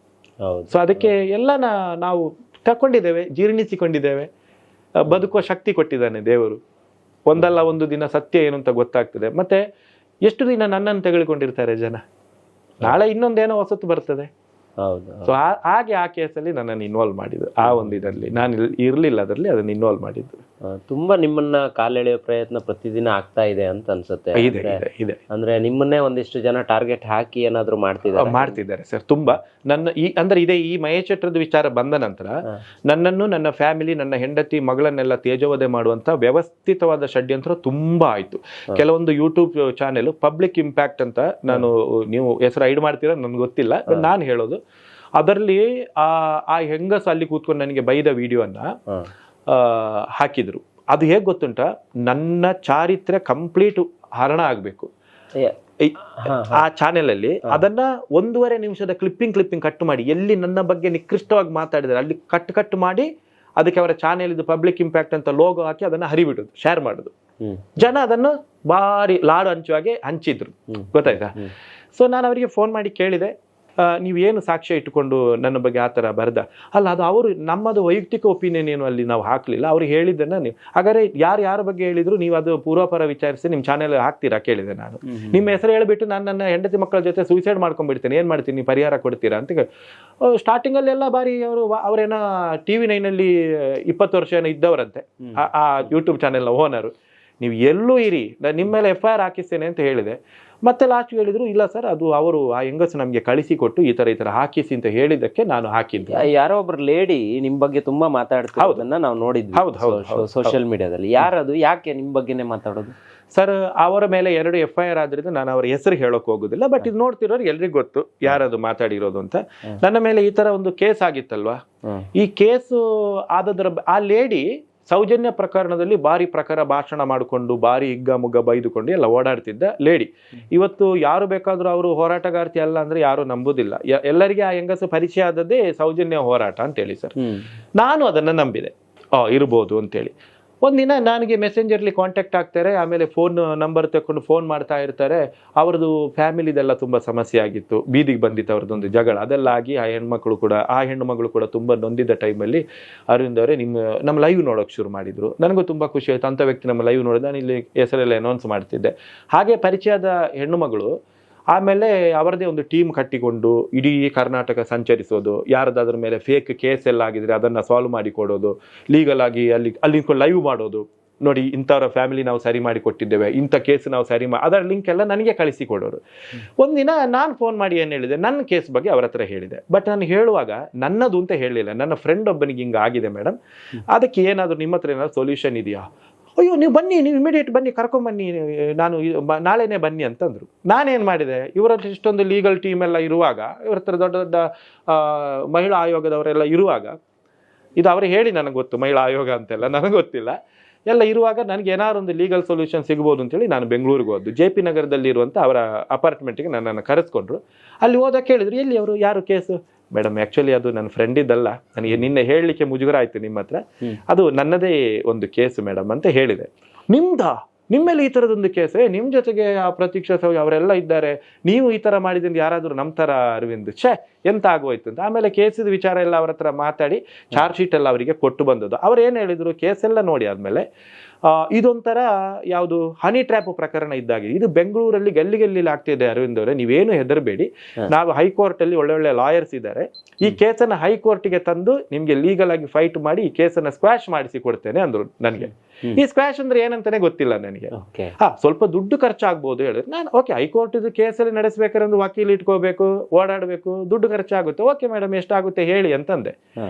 [SPEAKER 1] ಸೊ ಅದಕ್ಕೆ ಎಲ್ಲ ನಾವು ತಕೊಂಡಿದ್ದೇವೆ, ಜೀರ್ಣಿಸಿಕೊಂಡಿದ್ದೇವೆ. ಬದುಕುವ ಶಕ್ತಿ ಕೊಟ್ಟಿದ್ದಾನೆ ದೇವರು. ಒಂದಲ್ಲ ಒಂದು ದಿನ ಸತ್ಯ ಏನು ಅಂತ ಗೊತ್ತಾಗ್ತದೆ. ಮತ್ತೆ ಎಷ್ಟು ದಿನ ನನ್ನನ್ನು ತೆಗೆದುಕೊಂಡಿರ್ತಾರೆ ಜನ, ನಾಳೆ ಇನ್ನೊಂದೇನೋ ಹೊಸತು ಬರ್ತದೆ. ಸೊ ಹಾಗೆ ಆ ಕೇಸಲ್ಲಿ ನನ್ನನ್ನು ಇನ್ವಾಲ್ವ್ ಮಾಡಿದ್ದು. ಆ ಒಂದು ಇದರಲ್ಲಿ ನಾನು ಇರಲಿಲ್ಲ, ಅದರಲ್ಲಿ ಅದನ್ನು ಇನ್ವಾಲ್ವ್ ಮಾಡಿದ್ದು.
[SPEAKER 4] ತುಂಬಾ ನಿಮ್ಮನ್ನ ಕಾಲೆಳೆಯೋ ಪ್ರಯತ್ನ ಪ್ರತಿದಿನ ಆಗ್ತಾ ಇದೆ ಅಂತ ಅನ್ಸುತ್ತೆ.
[SPEAKER 1] ಇದೆ
[SPEAKER 4] ಅಂದ್ರೆ ನಿಮ್ಮನ್ನೇ ಒಂದಿಷ್ಟು ಜನ ಟಾರ್ಗೆಟ್ ಹಾಕಿ ಏನಾದ್ರು ಮಾಡ್ತಿದ್ದಾರೆ
[SPEAKER 1] ಸರ್. ತುಂಬಾ ನನ್ನ ಈ ಮಹೇಶ್ ಶೆಟ್ಟರ್ದು ವಿಚಾರ ಬಂದ ನಂತರ ನನ್ನನ್ನು, ನನ್ನ ಫ್ಯಾಮಿಲಿ, ನನ್ನ ಹೆಂಡತಿ, ಮಗಳನ್ನೆಲ್ಲ ತೇಜೋವಧೆ ಮಾಡುವಂತ ವ್ಯವಸ್ಥಿತವಾದ ಷಡ್ಯಂತ್ರ ತುಂಬಾ ಆಯ್ತು. ಕೆಲವೊಂದು ಯೂಟ್ಯೂಬ್ ಚಾನೆಲ್ ಪಬ್ಲಿಕ್ ಇಂಪ್ಯಾಕ್ಟ್ ಅಂತ, ನೀವು ಹೆಸರು ಐಡ್ ಮಾಡ್ತೀರಾ ನನ್ಗೆ ಗೊತ್ತಿಲ್ಲ, ನಾನು ಹೇಳೋದು ಅದರಲ್ಲಿ ಆ ಹೆಂಗಸ ಅಲ್ಲಿ ಕೂತ್ಕೊಂಡು ನನಗೆ ಬೈದ ವಿಡಿಯೋನ ಹಾಕಿದ್ರು. ಅದು ಹೇಗೆ ಗೊತ್ತುಂಟ, ನನ್ನ ಚಾರಿತ್ರ್ಯ ಕಂಪ್ಲೀಟ್ ಹರಣ ಆಗ್ಬೇಕು ಆ ಚಾನೆಲ್ ಅಲ್ಲಿ. ಅದನ್ನ 1.5 ನಿಮಿಷದ ಕ್ಲಿಪ್ಪಿಂಗ್ ಕಟ್ ಮಾಡಿ, ಎಲ್ಲಿ ನನ್ನ ಬಗ್ಗೆ ನಿಕೃಷ್ಟವಾಗಿ ಮಾತಾಡಿದ್ದಾರೆ ಅಲ್ಲಿ ಕಟ್ ಮಾಡಿ ಅದಕ್ಕೆ ಅವರ ಚಾನೆಲ್ ಇದು ಪಬ್ಲಿಕ್ ಇಂಪ್ಯಾಕ್ಟ್ ಅಂತ ಲೋಗೋ ಹಾಕಿ ಅದನ್ನ ಹರಿಬಿಡುದು, ಶೇರ್ ಮಾಡುದು. ಜನ ಅದನ್ನು ಬಾರಿ ಲಾಡು ಹಂಚುವಾಗೆ ಹಂಚಿದ್ರು, ಗೊತ್ತಾಯ್ತಾ. ಸೊ ನಾನು ಅವರಿಗೆ ಫೋನ್ ಮಾಡಿ ಕೇಳಿದೆ, ನೀವೇನು ಸಾಕ್ಷ್ಯ ಇಟ್ಟುಕೊಂಡು ನನ್ನ ಬಗ್ಗೆ ಆ ಥರ ಬರ್ದ ಅಲ್ಲ, ಅದು ಅವರು ನಮ್ಮದು ವೈಯಕ್ತಿಕ ಒಪಿನಿಯನ್ ಏನು ಅಲ್ಲಿ ನಾವು ಹಾಕಲಿಲ್ಲ, ಅವ್ರಿಗೆ ಹೇಳಿದ್ದನ್ನು ನೀವು ಹಾಗಾದ್ರೆ ಯಾರ ಬಗ್ಗೆ ಹೇಳಿದ್ರು ನೀವು ಅದು ಪೂರ್ವಾಪರ ವಿಚಾರಿಸಿ ನಿಮ್ಮ ಚಾನೆಲ್ ಹಾಕ್ತೀರಾ ಕೇಳಿದೆ ನಾನು. ನಿಮ್ಮ ಹೆಸರು ಹೇಳಿಬಿಟ್ಟು ನಾನು ನನ್ನ ಹೆಂಡತಿ ಮಕ್ಕಳ ಜೊತೆ ಸೂಸೈಡ್ ಮಾಡ್ಕೊಂಡ್ಬಿಡ್ತೇನೆ, ಏನು ಮಾಡ್ತೀನಿ, ನೀವು ಪರಿಹಾರ ಕೊಡ್ತೀರಾ ಅಂತ. ಸ್ಟಾರ್ಟಿಂಗಲ್ಲಿ ಎಲ್ಲ ಬಾರಿ ಅವರೇನೋ TV9 20 ವರ್ಷ ಏನೋ ಇದ್ದವರಂತೆ ಆ ಯೂಟ್ಯೂಬ್ ಚಾನೆಲ್ನ ಓನರು. ನೀವು ಎಲ್ಲೂ ಇರಿ, ನಿಮ್ಮ ಮೇಲೆ FIR ಹಾಕಿಸ್ತೇನೆ ಅಂತ ಹೇಳಿದೆ. ಮತ್ತೆ ಲಾಸ್ಟ್ ಹೇಳಿದ್ರು, ಇಲ್ಲ ಸರ್ ಅದು ಅವರು ಆ ಹೆಂಗಸು ನಮಗೆ ಕಳಿಸಿಕೊಟ್ಟು ಈ ತರ ಹಾಕಿಸಿ ಅಂತ ಹೇಳಿದ್ದಕ್ಕೆ ನಾನು ಹಾಕಿದ್ದೆ.
[SPEAKER 4] ಯಾರೋ ಒಬ್ರು ಲೇಡಿ ನಿಮ್ ಬಗ್ಗೆ ತುಂಬಾ ಮಾತಾಡ್ತಿರೋದನ್ನ ನಾವು ನೋಡಿದ್ವಿ ಸೋಷಿಯಲ್ ಮೀಡಿಯಾದಲ್ಲಿ. ಯಾರದು, ಯಾಕೆ ನಿಮ್ ಬಗ್ಗೆನೇ ಮಾತಾಡೋದು?
[SPEAKER 1] ಸರ್ ಅವರ ಮೇಲೆ 2 FIR ಆದ್ರಿಂದ ನಾನು ಅವರ ಹೆಸರು ಹೇಳೋಕೆ ಹೋಗುದಿಲ್ಲ. ಬಟ್ ಇದು ನೋಡ್ತಿರೋರು ಎಲ್ರಿಗೂ ಗೊತ್ತು ಯಾರದು ಮಾತಾಡಿರೋದು ಅಂತ. ನನ್ನ ಮೇಲೆ ಈ ತರ ಒಂದು ಕೇಸ್ ಆಗಿತ್ತಲ್ವಾ, ಈ ಕೇಸು ಆದದ್ರ ಆ ಲೇಡಿ ಸೌಜನ್ಯ ಪ್ರಕರಣದಲ್ಲಿ ಭಾರಿ ಪ್ರಕಾರ ಭಾಷಣ ಮಾಡಿಕೊಂಡು ಭಾರಿ ಹಿಗ್ಗಾಮುಗ್ಗ ಬೈದುಕೊಂಡು ಎಲ್ಲ ಓಡಾಡ್ತಿದ್ದ ಲೇಡಿ. ಇವತ್ತು ಯಾರು ಬೇಕಾದ್ರೂ ಅವರು ಹೋರಾಟಗಾರ್ತಿ ಅಲ್ಲ ಅಂದ್ರೆ ಯಾರು ನಂಬುದಿಲ್ಲ. ಎಲ್ಲರಿಗೆ ಆ ಹೆಂಗಸು ಪರಿಚಯ ಆದದ್ದೇ ಸೌಜನ್ಯ ಹೋರಾಟ ಅಂತೇಳಿ ಸರ್. ನಾನು ಅದನ್ನ ನಂಬಿದೆ, ಇರ್ಬೋದು ಅಂತೇಳಿ. ಒಂದಿನ ನನಗೆ ಮೆಸೆಂಜರ್ಲಿ ಕಾಂಟ್ಯಾಕ್ಟ್ ಆಗ್ತಾರೆ, ಆಮೇಲೆ ಫೋನ್ ನಂಬರ್ ತಗೊಂಡು ಫೋನ್ ಮಾಡ್ತಾ ಇರ್ತಾರೆ. ಅವ್ರದ್ದು ಫ್ಯಾಮಿಲಿದೆಲ್ಲ ತುಂಬ ಸಮಸ್ಯೆ ಆಗಿತ್ತು, ಬೀದಿಗೆ ಬಂದಿತ್ತು ಅವ್ರದ್ದೊಂದು ಜಗಳ, ಅದೆಲ್ಲ ಆಗಿ ಆ ಹೆಣ್ಣು ಮಗಳು ಕೂಡ ತುಂಬ ನೊಂದಿದ್ದ ಟೈಮಲ್ಲಿ ಅರವಿಂದ್ ಅವರೇ ನಮ್ಮ ಲೈವ್ ನೋಡೋಕೆ ಶುರು ಮಾಡಿದ್ರು. ನನಗೂ ತುಂಬ ಖುಷಿ ಆಯ್ತು, ಅಂಥ ವ್ಯಕ್ತಿ ನಮ್ಮ ಲೈವ್ ನೋಡಿದ. ನಾನು ಇಲ್ಲಿ ಹೆಸರೆಲ್ಲ ಅನೌನ್ಸ್ ಮಾಡ್ತಿದ್ದೆ. ಹಾಗೆ ಪರಿಚಯದ ಹೆಣ್ಣು ಮಗಳು ಆಮೇಲೆ ಅವರದೇ ಒಂದು ಟೀಮ್ ಕಟ್ಟಿಕೊಂಡು ಇಡೀ ಕರ್ನಾಟಕ ಸಂಚರಿಸೋದು, ಯಾರದಾದ್ರ ಮೇಲೆ ಫೇಕ್ ಕೇಸ್ ಎಲ್ಲ ಆಗಿದ್ರೆ ಅದನ್ನು ಸಾಲ್ವ್ ಮಾಡಿ ಕೊಡೋದು, ಲೀಗಲ್ ಆಗಿ ಅಲ್ಲಿ ಲೈವ್ ಮಾಡೋದು, ನೋಡಿ ಇಂಥವ್ರ ಫ್ಯಾಮಿಲಿ ನಾವು ಸರಿ ಮಾಡಿ ಕೊಟ್ಟಿದ್ದೇವೆ, ಇಂಥ ಕೇಸ್ ನಾವು ಸರಿ ಅದರ ಲಿಂಕ್ ಎಲ್ಲ ನನಗೆ ಕಳಿಸಿ ಕೊಡೋರು. ಒಂದಿನ ನಾನು ಫೋನ್ ಮಾಡಿ ಏನು ಹೇಳಿದೆ, ನನ್ನ ಕೇಸ್ ಬಗ್ಗೆ ಅವ್ರ ಹತ್ರ ಹೇಳಿದೆ. ಬಟ್ ನಾನು ಹೇಳುವಾಗ ನನ್ನದು ಅಂತ ಹೇಳಲಿಲ್ಲ, ನನ್ನ ಫ್ರೆಂಡ್ ಒಬ್ಬನಿಗೆ ಹಿಂಗೆ ಆಗಿದೆ ಮೇಡಮ್, ಅದಕ್ಕೆ ಏನಾದರೂ ನಿಮ್ಮ ಹತ್ರ ಏನಾದ್ರು ಸೊಲ್ಯೂಷನ್ ಇದೆಯಾ? ಅಯ್ಯೋ ನೀವು ಬನ್ನಿ, ನೀವು ಇಮಿಡಿಯೇಟ್ ಬನ್ನಿ, ಕರ್ಕೊಂಬನ್ನಿ, ನಾನು ನಾಳೆನೇ ಬನ್ನಿ ಅಂತಂದರು. ನಾನೇನು ಮಾಡಿದೆ, ಇವರ ಹತ್ರ ಇಷ್ಟೊಂದು ಲೀಗಲ್ ಟೀಮ್ ಎಲ್ಲ ಇರುವಾಗ, ಇವ್ರ ಹತ್ರ ದೊಡ್ಡ ದೊಡ್ಡ ಮಹಿಳಾ ಆಯೋಗದವರೆಲ್ಲ ಇರುವಾಗ, ಇದು ಅವರು ಹೇಳಿ ನನಗೆ ಗೊತ್ತು, ಮಹಿಳಾ ಆಯೋಗ ಅಂತೆಲ್ಲ ನನಗೆ ಗೊತ್ತಿಲ್ಲ, ಎಲ್ಲ ಇರುವಾಗ ನನಗೆ ಏನಾದ್ರು ಒಂದು ಲೀಗಲ್ ಸೊಲ್ಯೂಷನ್ ಸಿಗ್ಬೋದು ಅಂತೇಳಿ ನಾನು ಬೆಂಗಳೂರಿಗೆ ಹೋದ್ದು. JP ನಗರದಲ್ಲಿ ಇರುವಂಥ ಅವರ ಅಪಾರ್ಟ್ಮೆಂಟಿಗೆ ನನ್ನನ್ನು ಕರೆಸ್ಕೊಂಡ್ರು. ಅಲ್ಲಿ ಹೋದಾಗ ಕೇಳಿದ್ರು, ಎಲ್ಲಿ ಅವರು, ಯಾರು ಕೇಸು? ಮೇಡಮ್ ಆ್ಯಕ್ಚುಲಿ ಅದು ನನ್ನ ಫ್ರೆಂಡ್ ಇದ್ದಲ್ಲ, ನನಗೆ ನಿನ್ನೆ ಹೇಳಲಿಕ್ಕೆ ಮುಜುಗರ ಆಯಿತು ನಿಮ್ಮ ಹತ್ರ, ಅದು ನನ್ನದೇ ಒಂದು ಕೇಸು ಮೇಡಮ್ ಅಂತ ಹೇಳಿದೆ. ನಿಮ್ಮೇಲೆ ಈ ಥರದೊಂದು ಕೇಸು, ನಿಮ್ಮ ಜೊತೆಗೆ ಆ ಪ್ರತೀಕ್ಷಾ ಸೌಜ್ ಅವರೆಲ್ಲ ಇದ್ದಾರೆ, ನೀವು ಈ ಥರ ಮಾಡಿದಿಂದ ಯಾರಾದರೂ ನಮ್ಮ ಥರ ಅರವಿಂದ್, ಎಂತ ಆಗೋಯ್ತು ಅಂತ. ಆಮೇಲೆ ಕೇಸಿದ ವಿಚಾರ ಎಲ್ಲ ಅವ್ರ ಹತ್ರ ಮಾತಾಡಿ ಚಾರ್ಜ್ ಶೀಟ್ ಎಲ್ಲ ಅವರಿಗೆ ಕೊಟ್ಟು ಬಂದದ್ದು. ಅವ್ರು ಏನು ಹೇಳಿದ್ರು, ಕೇಸೆಲ್ಲ ನೋಡಿ ಆದಮೇಲೆ ಇದೊಂಥರ ಯಾವುದು ಹನಿ ಟ್ರ್ಯಾಪ್ ಪ್ರಕರಣ ಇದ್ದಾಗಿದೆ, ಇದು ಬೆಂಗಳೂರಲ್ಲಿ ಗಲ್ಲಿ ಆಗ್ತಿದೆ ಅರವಿಂದ್ ಅವರೇ, ನೀವೇನು ಹೆದರಬೇಡಿ, ನಾವು ಹೈಕೋರ್ಟಲ್ಲಿ ಒಳ್ಳೊಳ್ಳೆ ಲಾಯರ್ಸ್ ಇದ್ದಾರೆ, ಈ ಕೇಸನ್ನು ಹೈಕೋರ್ಟಿಗೆ ತಂದು ನಿಮಗೆ ಲೀಗಲ್ ಆಗಿ ಫೈಟ್ ಮಾಡಿ ಈ ಕೇಸನ್ನು ಸ್ಕ್ವಾಶ್ ಮಾಡಿಸಿ ಕೊಡ್ತೇನೆ ಅಂದರು. ನನಗೆ ಈ ಸ್ಕ್ವಾಶ್ ಅಂದ್ರೆ ಏನಂತಾನೆ ಗೊತ್ತಿಲ್ಲ ನನಗೆ. ಸ್ವಲ್ಪ ದುಡ್ಡು ಖರ್ಚಾಗ್ಬೋದು ಹೇಳಿದ್ರೆ ನಾನು ಓಕೆ, ಹೈಕೋರ್ಟ್ ಇದು ಕೇಸಲ್ಲಿ ನಡೆಸಬೇಕಾದ್ರೆ ಒಂದು ವಕೀಲ್ ಇಟ್ಕೋಬೇಕು, ಓಡಾಡಬೇಕು, ದುಡ್ಡು ಖರ್ಚಾಗುತ್ತೆ, ಓಕೆ ಮೇಡಮ್ ಎಷ್ಟಾಗುತ್ತೆ ಹೇಳಿ ಅಂತಂದೆ.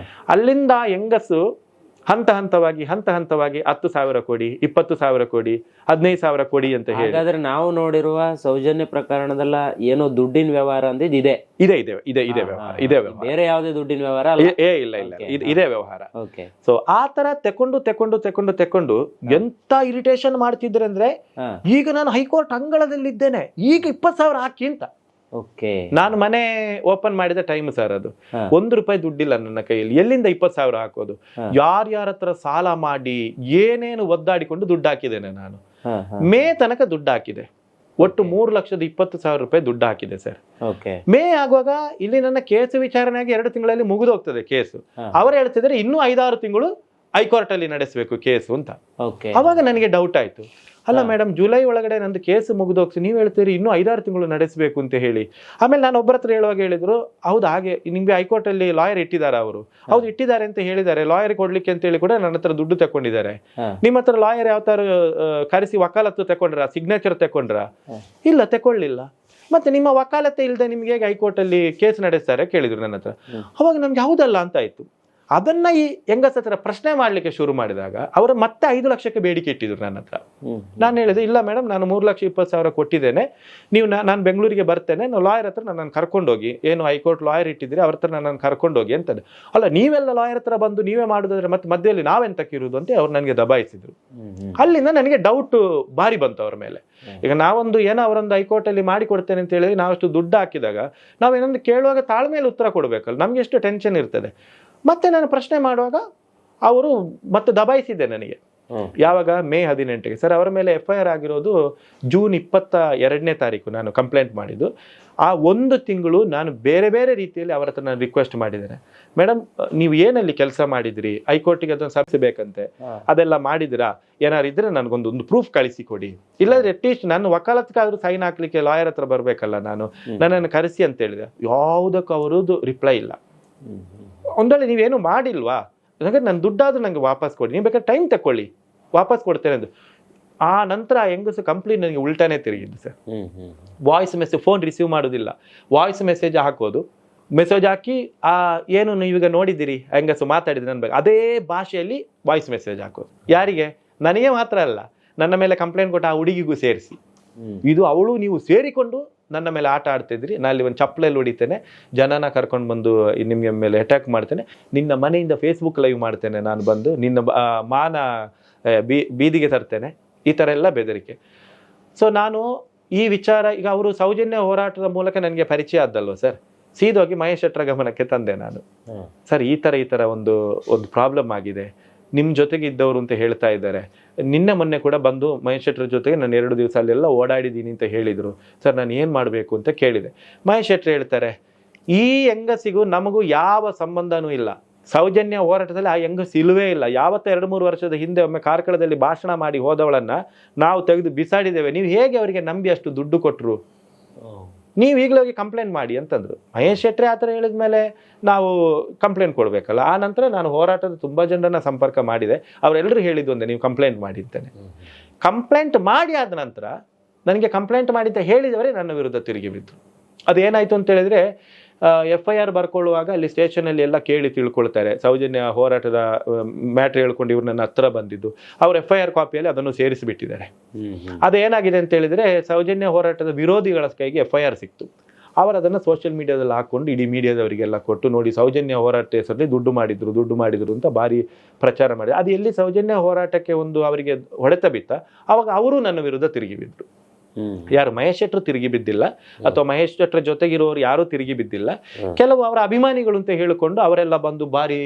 [SPEAKER 1] ಅಲ್ಲಿಂದ ಹೆಂಗಸು ಹಂತ ಹಂತವಾಗಿ 10,000 ಕೊಡಿ, 20,000 ಕೊಡಿ, 15,000 ಕೊಡಿ ಅಂತ ಹೇಳಿ.
[SPEAKER 4] ಹಾಗಾದ್ರೆ ನಾವು ನೋಡಿರುವ ಸೌಜನ್ಯ ಪ್ರಕರಣದಲ್ಲ ಏನೋ ದುಡ್ಡಿನ ವ್ಯವಹಾರ ಅಂದಿದ್ದು ಇದೆ,
[SPEAKER 1] ಬೇರೆ
[SPEAKER 4] ಯಾವುದೇ ದುಡ್ಡಿನ ವ್ಯವಹಾರ
[SPEAKER 1] ಇಲ್ಲ, ಇದೇ ವ್ಯವಹಾರ. ಸೊ ಆ ತರ ತೆಕೊಂಡು ಎಂತ ಇರಿಟೇಷನ್ ಮಾಡ್ತಿದ್ರೆ ಅಂದ್ರೆ, ಈಗ ನಾನು ಹೈಕೋರ್ಟ್ ಅಂಗಳದಲ್ಲಿದ್ದೇನೆ, ಈಗ 20,000 ಹಾಕಿ ಅಂತ. ನಾನು ಮನೆ ಓಪನ್ ಮಾಡಿದ ಟೈಮ್ ಸರ್, ಅದು ₹1 ದುಡ್ಡಿಲ್ಲ ನನ್ನ ಕೈಯಲ್ಲಿ, ಎಲ್ಲಿಂದ 20,000 ಹಾಕೋದು? ಯಾರ್ಯಾರ ಹತ್ರ ಸಾಲ ಮಾಡಿ ಏನೇನು ಒದ್ದಾಡಿಕೊಂಡು ದುಡ್ಡು ಹಾಕಿದ್ದೇನೆ ನಾನು. ಮೇ ತನಕ ದುಡ್ಡು ಹಾಕಿದೆ, ಒಟ್ಟು ₹3,20,000 ದುಡ್ಡು ಹಾಕಿದೆ ಸರ್. ಮೇ ಆಗುವಾಗ ಇಲ್ಲಿ ನನ್ನ ಕೇಸು ವಿಚಾರಣೆಯಾಗಿ 2 ತಿಂಗಳಲ್ಲಿ ಮುಗಿದು ಹೋಗ್ತದೆ ಕೇಸು. ಅವರು ಹೇಳ್ತಿದ್ರೆ ಇನ್ನೂ 5-6 ತಿಂಗಳು ಹೈಕೋರ್ಟ್ ಅಲ್ಲಿ ನಡೆಸಬೇಕು ಕೇಸು ಅಂತ. ಅವಾಗ ನನಗೆ ಡೌಟ್ ಆಯ್ತು, ಅಲ್ಲ ಮೇಡಮ್ ಜುಲೈ ಒಳಗಡೆ ನಂದು ಕೇಸು ಮುಗಿದೋಗ್ಸಿ, ನೀವು ಹೇಳ್ತೀರಿ ಇನ್ನೂ 5-6 ತಿಂಗಳು ನಡೆಸಬೇಕು ಅಂತ ಹೇಳಿ. ಆಮೇಲೆ ನಾನು ಒಬ್ಬರ ಹತ್ರ ಹೇಳುವಾಗ ಹೇಳಿದ್ರು, ಹೌದು ಹಾಗೆ ನಿಮ್ಗೆ ಹೈಕೋರ್ಟ್ ಅಲ್ಲಿ ಲಾಯರ್ ಇಟ್ಟಿದ್ದಾರೆ, ಅವರು ಹೌದು ಇಟ್ಟಿದ್ದಾರೆ ಅಂತ ಹೇಳಿದ್ದಾರೆ, ಲಾಯರ್ ಕೊಡ್ಲಿಕ್ಕೆ ಅಂತ ಹೇಳಿ ಕೂಡ ನನ್ನ ಹತ್ರ ದುಡ್ಡು ತಕೊಂಡಿದ್ದಾರೆ. ನಿಮ್ಮ ಹತ್ರ ಲಾಯರ್ ಯಾವ ತರ ಕರೆಸಿ ವಕಾಲತ್ತು ತಕೊಂಡ್ರ, ಸಿಗ್ನೇಚರ್ ತಕೊಂಡ್ರ? ಇಲ್ಲ, ತಕೊಳ್ಳಿಲ್ಲ. ಮತ್ತೆ ನಿಮ್ಮ ವಕಾಲತ್ತೆ ಇಲ್ಲದೆ ನಿಮ್ಗೆ ಹೇಗೆ ಹೈಕೋರ್ಟ್ ಅಲ್ಲಿ ಕೇಸ್ ನಡೆಸ್ತಾರೆ ಕೇಳಿದ್ರು ನನ್ನ ಹತ್ರ. ಅವಾಗ ನಮ್ಗೆ ಯಾವುದಲ್ಲ ಅಂತ ಆಯ್ತು. ಅದನ್ನ ಈ ಹೆಂಗಸ ಹತ್ರ ಪ್ರಶ್ನೆ ಮಾಡ್ಲಿಕ್ಕೆ ಶುರು ಮಾಡಿದಾಗ ಅವರು ಮತ್ತೆ 5 ಲಕ್ಷಕ್ಕೆ ಬೇಡಿಕೆ ಇಟ್ಟಿದ್ರು ನನ್ನ ಹತ್ರ. ನಾನು ಹೇಳಿದೆ, ಇಲ್ಲ ಮೇಡಮ್ ನಾನು 3,20,000 ಕೊಟ್ಟಿದ್ದೇನೆ, ನೀವು ನಾನು ಬೆಂಗಳೂರಿಗೆ ಬರ್ತೇನೆ, ನಾವು ಲಾಯರ್ ಹತ್ರ ನನ್ನನ್ನು ಕರ್ಕೊಂಡೋಗಿ, ಏನು ಹೈಕೋರ್ಟ್ ಲಾಯರ್ ಇಟ್ಟಿದ್ರೆ ಅವ್ರ ಹತ್ರ ನನ್ನನ್ನು ಕರ್ಕೊಂಡೋಗಿ ಅಂತಂದೆ. ಅಲ್ಲ ನೀವೆಲ್ಲ ಲಾಯರ್ ಹತ್ರ ಬಂದು ನೀವೇ ಮಾಡೋದಾದ್ರೆ ಮತ್ತೆ ಮಧ್ಯದಲ್ಲಿ ನಾವೆಂತಕ್ಕಿರುವುದು ಅಂತ ಅವ್ರು ನನಗೆ ದಬಾಯಿಸಿದ್ರು. ಅಲ್ಲಿಂದ ನನಗೆ ಡೌಟ್ ಭಾರಿ ಬಂತು ಅವ್ರ ಮೇಲೆ. ಈಗ ನಾವೊಂದು ಏನೋ ಅವರೊಂದು ಹೈಕೋರ್ಟ್ ಅಲ್ಲಿ ಮಾಡಿ ಕೊಡ್ತೇನೆ ಅಂತ ಹೇಳಿದ್ರೆ ನಾವಷ್ಟು ದುಡ್ಡು ಹಾಕಿದಾಗ ನಾವೇನೊಂದು ಕೇಳುವಾಗ ತಾಳ್ಮೆಯಲ್ಲಿ ಉತ್ತರ ಕೊಡಬೇಕಲ್ಲ, ನಮ್ಗೆ ಎಷ್ಟು ಟೆನ್ಷನ್ ಇರ್ತದೆ. ಮತ್ತೆ ನಾನು ಪ್ರಶ್ನೆ ಮಾಡುವಾಗ ಅವರು ಮತ್ತೆ ದಬಾಯಿಸಿದ್ದೆ ನನಗೆ. ಯಾವಾಗ ಮೇ 18ಗೆ ಸರ್, ಅವರ ಮೇಲೆ FIR ಆಗಿರೋದು ಜೂನ್ 22ನೇ ತಾರೀಕು ನಾನು ಕಂಪ್ಲೇಂಟ್ ಮಾಡಿದ್ದು. ಆ 1 ತಿಂಗಳು ನಾನು ಬೇರೆ ಬೇರೆ ರೀತಿಯಲ್ಲಿ ಅವರ ಹತ್ರ ನಾನು ರಿಕ್ವೆಸ್ಟ್ ಮಾಡಿದ್ದೇನೆ, ಮೇಡಮ್ ನೀವು ಏನಲ್ಲಿ ಕೆಲಸ ಮಾಡಿದ್ರಿ, ಹೈಕೋರ್ಟಿಗೆ ಅದನ್ನು ಸಲ್ಲಿಸಬೇಕಂತೆ, ಅದೆಲ್ಲ ಮಾಡಿದಿರಾ, ಏನಾರು ಇದ್ರೆ ನನಗೊಂದು ಪ್ರೂಫ್ ಕಳಿಸಿ ಕೊಡಿ, ಇಲ್ಲಾಂದ್ರೆ ಅಟ್ಲೀಸ್ಟ್ ನಾನು ವಕಾಲತ್ಕಾದ್ರೂ ಸೈನ್ ಹಾಕ್ಲಿಕ್ಕೆ ಲಾಯರ್ ಹತ್ರ ಬರ್ಬೇಕಲ್ಲ, ನನ್ನನ್ನು ಕರೆಸಿ ಅಂತ ಹೇಳಿದೆ. ಯಾವುದಕ್ಕೂ ಅವರದ್ದು ರಿಪ್ಲೈ ಇಲ್ಲ. ಒಂದೊಳ್ಳೆ ನೀವೇನು ಮಾಡಿಲ್ವಾ, ಹಾಗಾದ್ರೆ ನನ್ನ ದುಡ್ಡಾದ್ರೂ ನಂಗೆ ವಾಪಸ್ ಕೊಡಿ, ನೀವು ಬೇಕಾದ್ರೆ ಟೈಮ್ ತಗೊಳ್ಳಿ ವಾಪಸ್ ಕೊಡ್ತೇನೆ ಅಂದು. ಆ ನಂತರ ಆ ಹೆಂಗಸು ಕಂಪ್ಲೀಟ್ ನನಗೆ ಉಲ್ಟಾನೇ ತಿರುಗಿದ್ದು sir. Voice message, phone receive ಮಾಡೋದಿಲ್ಲ, ವಾಯ್ಸ್ ಮೆಸೇಜ್ ಹಾಕೋದು, ಮೆಸೇಜ್ ಹಾಕಿ ಏನು ನೀವೀಗ ನೋಡಿದ್ದೀರಿ ಹೆಂಗಸು ಮಾತಾಡಿದ್ರೆ ನನ್ನ ಬಗ್ಗೆ ಅದೇ ಭಾಷೆಯಲ್ಲಿ ವಾಯ್ಸ್ ಮೆಸೇಜ್ ಹಾಕೋದು. ಯಾರಿಗೆ? ನನಗೆ ಮಾತ್ರ ಅಲ್ಲ, ನನ್ನ ಮೇಲೆ ಕಂಪ್ಲೇಂಟ್ ಕೊಟ್ಟು ಆ ಹುಡುಗಿಗೂ ಸೇರಿಸಿ. ಇದು ಅವಳು ನೀವು ಸೇರಿಕೊಂಡು ನನ್ನ ಮೇಲೆ ಆಟ ಆಡ್ತಿದ್ರಿ, ನಾನು ಅಲ್ಲಿ ಒಂದು ಚಪ್ಪಲೆಲ್ಲಿ ಹೊಡಿತೇನೆ, ಜನನ ಕರ್ಕೊಂಡು ಬಂದು ನಿಮಗೆ ಮೇಲೆ ಅಟ್ಯಾಕ್ ಮಾಡ್ತೇನೆ, ನಿನ್ನ ಮನೆಯಿಂದ ಫೇಸ್ಬುಕ್ ಲೈವ್ ಮಾಡ್ತೇನೆ, ನಾನು ಬಂದು ನಿನ್ನ ಮಾನ ಬೀದಿಗೆ ತರ್ತೇನೆ, ಈ ಥರ ಎಲ್ಲ ಬೆದರಿಕೆ. ಸೊ ನಾನು ಈ ವಿಚಾರ ಈಗ ಅವರು ಸೌಜನ್ಯ ಹೋರಾಟದ ಮೂಲಕ ನನಗೆ ಪರಿಚಯ ಆದ್ದಲ್ವ ಸರ್, ಸೀದೋಗಿ ಮಹೇಶ್ ಶೆಟ್ಟರ ಗಮನಕ್ಕೆ ತಂದೆ ನಾನು. ಸರ್ ಈ ಥರ ಒಂದು ಪ್ರಾಬ್ಲಮ್ ಆಗಿದೆ, ನಿಮ್ಮ ಜೊತೆಗೆ ಇದ್ದವರು ಅಂತ ಹೇಳ್ತಾ ಇದ್ದಾರೆ, ನಿನ್ನೆ ಮೊನ್ನೆ ಕೂಡ ಬಂದು ಮಹೇಶ್ ಶೆಟ್ಟರ ಜೊತೆಗೆ ನಾನು 2 ದಿವಸ ಅಲ್ಲೆಲ್ಲ ಓಡಾಡಿದ್ದೀನಿ ಅಂತ ಹೇಳಿದರು ಸರ್, ನಾನು ಏನು ಮಾಡಬೇಕು ಅಂತ ಕೇಳಿದೆ. ಮಹೇಶ್ ಶೆಟ್ಟರು ಹೇಳ್ತಾರೆ, ಈ ಹೆಂಗಸಿಗೂ ನಮಗೂ ಯಾವ ಸಂಬಂಧನೂ ಇಲ್ಲ, ಸೌಜನ್ಯ ಹೋರಾಟದಲ್ಲಿ ಆ ಹೆಂಗಸು ಇಲ್ಲವೇ ಇಲ್ಲ, ಯಾವತ್ತ 2-3 ವರ್ಷದ ಹಿಂದೆ ಒಮ್ಮೆ ಕಾರ್ಕಳದಲ್ಲಿ ಭಾಷಣ ಮಾಡಿ ಹೋದವಳನ್ನ ನಾವು ತೆಗೆದು ಬಿಸಾಡಿದ್ದೇವೆ, ನೀವು ಹೇಗೆ ಅವರಿಗೆ ನಂಬಿ ಅಷ್ಟು ದುಡ್ಡು ಕೊಟ್ಟರು ನೀವು ಈಗಲೇ ಹೋಗಿ ಕಂಪ್ಲೇಂಟ್ ಮಾಡಿ ಅಂತಂದರು. ಮಹೇಶ್ ಶೆಟ್ಟಿ ಆ ಥರ ಹೇಳಿದ ಮೇಲೆ ನಾವು ಕಂಪ್ಲೇಂಟ್ ಕೊಡಬೇಕಲ್ಲ. ಆ ನಂತರ ನಾನು ಹೋರಾಟದ ತುಂಬ ಜನರನ್ನ ಸಂಪರ್ಕ ಮಾಡಿದೆ. ಅವರೆಲ್ಲರೂ ಹೇಳಿದ್ದು ಒಂದೇ, ನೀವು ಕಂಪ್ಲೇಂಟ್ ಮಾಡಿ ಅಂತೇನೆ. ಕಂಪ್ಲೇಂಟ್ ಮಾಡಿ ಆದ ನಂತರ ನನಗೆ ಕಂಪ್ಲೇಂಟ್ ಮಾಡಿದ್ದ ಹೇಳಿದವರೇ ನನ್ನ ವಿರುದ್ಧ ತಿರುಗಿ ಬಿದ್ದರು. ಅದೇನಾಯಿತು ಅಂತ ಹೇಳಿದ್ರೆ, FIR ಬರ್ಕೊಳ್ಳುವಾಗ ಅಲ್ಲಿ ಸ್ಟೇಷನಲ್ಲಿ ಎಲ್ಲ ಕೇಳಿ ತಿಳ್ಕೊಳ್ತಾರೆ. ಸೌಜನ್ಯ ಹೋರಾಟದ ಮ್ಯಾಟ್ರ್ ಹೇಳ್ಕೊಂಡು ಇವ್ರು ನನ್ನ ಹತ್ರ ಬಂದಿದ್ದು, ಅವ್ರ FIR ಕಾಪಿಯಲ್ಲಿ ಅದನ್ನು ಸೇರಿಸಿಬಿಟ್ಟಿದ್ದಾರೆ. ಅದೇನಾಗಿದೆ ಅಂತ ಹೇಳಿದ್ರೆ, ಸೌಜನ್ಯ ಹೋರಾಟದ ವಿರೋಧಿಗಳ ಕೈಗೆ FIR ಸಿಕ್ತು. ಅವರು ಅದನ್ನು ಸೋಷಿಯಲ್ ಮೀಡಿಯಾದಲ್ಲಿ ಹಾಕ್ಕೊಂಡು ಇಡೀ ಮೀಡಿಯಾದವರಿಗೆಲ್ಲ ಕೊಟ್ಟು, ನೋಡಿ ಸೌಜನ್ಯ ಹೋರಾಟ ಹೆಸರಲ್ಲಿ ದುಡ್ಡು ಮಾಡಿದ್ರು ಅಂತ ಭಾರಿ ಪ್ರಚಾರ ಮಾಡಿ, ಅದು ಎಲ್ಲಿ ಸೌಜನ್ಯ ಹೋರಾಟಕ್ಕೆ ಒಂದು ಅವರಿಗೆ ಹೊಡೆತ ಬಿತ್ತ, ಅವಾಗ ಅವರು ನನ್ನ ವಿರುದ್ಧ ತಿರುಗಿ ಬಿದ್ದರು. ಯಾರು ಮಹೇಶ್ ಶೆಟ್ರು ತಿರುಗಿ ಬಿದ್ದಿಲ್ಲ, ಅಥವಾ ಮಹೇಶ್ ಶೆಟ್ರ ಜೊತೆಗಿರೋರು ಯಾರು ತಿರುಗಿ ಬಿದ್ದಿಲ್ಲ. ಕೆಲವು ಅವರ ಅಭಿಮಾನಿಗಳು ಅಂತ ಹೇಳಿಕೊಂಡು ಅವರೆಲ್ಲ ಬಂದು ಬಾರಿ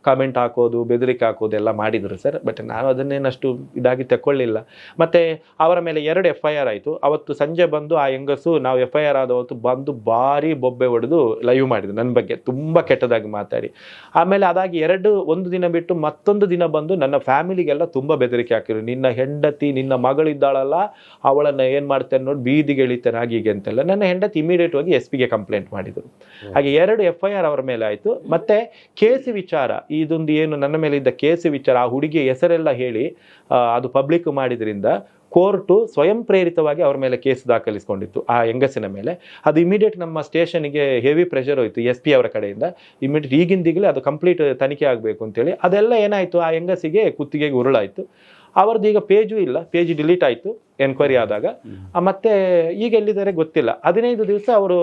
[SPEAKER 1] ಕಾಮೆಂಟ್ ಹಾಕೋದು, ಬೆದರಿಕೆ ಹಾಕೋದು ಎಲ್ಲ ಮಾಡಿದ್ರು ಸರ್. ಬಟ್ ನಾನು ಅದನ್ನೇನಷ್ಟು ಇದಾಗಿ ತಗೊಳ್ಳಿಲ್ಲ. ಮತ್ತೆ ಅವರ ಮೇಲೆ 2 FIR ಆಯಿತು. ಅವತ್ತು ಸಂಜೆ ಬಂದು ಆ ಹೆಂಗಸು ನಾವು FIR ಆದವತ್ತು ಬಂದು ಭಾರಿ ಬೊಬ್ಬೆ ಹೊಡೆದು ಲೈವ್ ಮಾಡಿದ್ರು ನನ್ನ ಬಗ್ಗೆ, ತುಂಬ ಕೆಟ್ಟದಾಗಿ ಮಾತಾಡಿ. ಆಮೇಲೆ ಅದಾಗಿ ಒಂದು ದಿನ ಬಿಟ್ಟು ಮತ್ತೊಂದು ದಿನ ಬಂದು ನನ್ನ ಫ್ಯಾಮಿಲಿಗೆಲ್ಲ ತುಂಬ ಬೆದರಿಕೆ ಹಾಕಿದ್ರು. ನಿನ್ನ ಹೆಂಡತಿ, ನಿನ್ನ ಮಗಳಿದ್ದಾಳಲ್ಲ, ಅವಳನ್ನು ಏನು ಮಾಡ್ತೇನೆ ನೋಡಿ, ಬೀದಿಗೆ ಎಳಿತಾನೆ ಹೀಗೆ ಅಂತೆಲ್ಲ. ನನ್ನ ಹೆಂಡತಿ ಇಮಿಡಿಯೇಟ್ ಆಗಿ SP ಗೆ ಕಂಪ್ಲೇಂಟ್ ಮಾಡಿದರು. ಹಾಗೆ 2 FIR ಅವರ ಮೇಲೆ ಆಯಿತು. ಮತ್ತೆ ಕೇಸ್ ವಿಚಾರ, ಇದೊಂದು ಏನು ನನ್ನ ಮೇಲೆ ಇದ್ದ ಕೇಸ್ ವಿಚಾರ, ಆ ಹುಡುಗಿಯ ಹೆಸರೆಲ್ಲ ಹೇಳಿ ಅದು ಪಬ್ಲಿಕ್ ಮಾಡಿದ್ರಿಂದ ಕೋರ್ಟು ಸ್ವಯಂ ಪ್ರೇರಿತವಾಗಿ ಅವ್ರ ಮೇಲೆ ಕೇಸ್ ದಾಖಲಿಸಿಕೊಂಡಿತ್ತು ಆ ಹೆಂಗಸಿನ ಮೇಲೆ. ಅದು ಇಮಿಡಿಯೇಟ್ ನಮ್ಮ ಸ್ಟೇಷನ್ಗೆ ಹೆವಿ ಪ್ರೆಷರ್ ಹೋಯಿತು SP ಅವರ ಕಡೆಯಿಂದ. ಇಮಿಡಿಯೇಟ್ ಈಗಿಂದೀಗಲೇ ಅದು ಕಂಪ್ಲೀಟ್ ತನಿಖೆ ಆಗಬೇಕು ಅಂತೇಳಿ ಅದೆಲ್ಲ ಏನಾಯಿತು, ಆ ಹೆಂಗಸಿಗೆ ಕುತ್ತಿಗೆಗೆ ಉರುಳಾಯಿತು. ಅವ್ರದ್ದು ಈಗ ಪೇಜು ಇಲ್ಲ, ಪೇಜ್ ಡಿಲೀಟ್ ಆಯಿತು ಎನ್ಕ್ವೈರಿ ಆದಾಗ. ಮತ್ತೆ ಈಗ ಎಲ್ಲಿದ್ದಾರೆ ಗೊತ್ತಿಲ್ಲ. 15 ದಿವಸ ಅವರು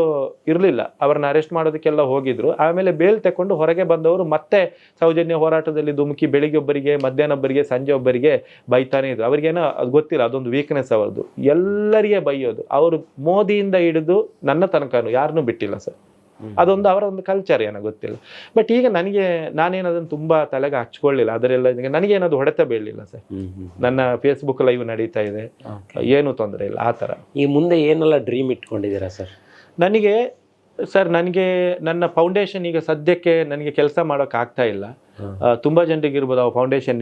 [SPEAKER 1] ಇರಲಿಲ್ಲ, ಅವ್ರನ್ನ ಅರೆಸ್ಟ್ ಮಾಡೋದಕ್ಕೆಲ್ಲ ಹೋಗಿದ್ರು. ಆಮೇಲೆ ಬೇಲ್ ತಗೊಂಡು ಹೊರಗೆ ಬಂದವರು ಮತ್ತೆ ಸೌಜನ್ಯ ಹೋರಾಟದಲ್ಲಿ ಧುಮುಕಿ ಬೆಳಿಗ್ಗೆ ಒಬ್ಬರಿಗೆ, ಮಧ್ಯಾಹ್ನ ಒಬ್ಬರಿಗೆ, ಸಂಜೆ ಒಬ್ಬರಿಗೆ ಬೈತಾನೆ ಇದ್ರು. ಅವ್ರಿಗೇನೋ ಅದು ಗೊತ್ತಿಲ್ಲ, ಅದೊಂದು ವೀಕ್ನೆಸ್ ಅವ್ರದ್ದು, ಎಲ್ಲರಿಗೆ ಬೈಯೋದು. ಅವರು ಮೋದಿಯಿಂದ ಹಿಡಿದು ನನ್ನ ತನಕನೂ ಯಾರನ್ನೂ ಬಿಟ್ಟಿಲ್ಲ ಸರ್. ಅದೊಂದು ಅವರ ಒಂದು ಕಲ್ಚರ್ ಏನೋ ಗೊತ್ತಿಲ್ಲ. ಬಟ್ ಈಗ ನಾನೇನದನ್ನು ತುಂಬಾ ತಲೆಗೆ ಹಚ್ಕೊಳ್ಳಿಲ್ಲ. ಅದರೆಲ್ಲ ನನಗೇನದು ಹೊಡೆತ ಬೀಳಲಿಲ್ಲ ಸರ್. ನನ್ನ ಫೇಸ್ಬುಕ್ ಲೈವ್ ನಡೀತಾ ಇದೆ, ಏನು ತೊಂದರೆ ಇಲ್ಲ ಆ ಥರ.
[SPEAKER 4] ಈ ಮುಂದೆ ಏನೆಲ್ಲ ಡ್ರೀಮ್ ಇಟ್ಕೊಂಡಿದ್ದೀರಾ ಸರ್?
[SPEAKER 1] ನನಗೆ ನನ್ನ ಫೌಂಡೇಶನ್ ಈಗ ಸದ್ಯಕ್ಕೆ ನನಗೆ ಕೆಲಸ ಮಾಡೋಕೆ ಆಗ್ತಾ ಇಲ್ಲ. ತುಂಬ ಜನರಿಗೆ ಇರ್ಬೋದು ಆ ಫೌಂಡೇಶನ್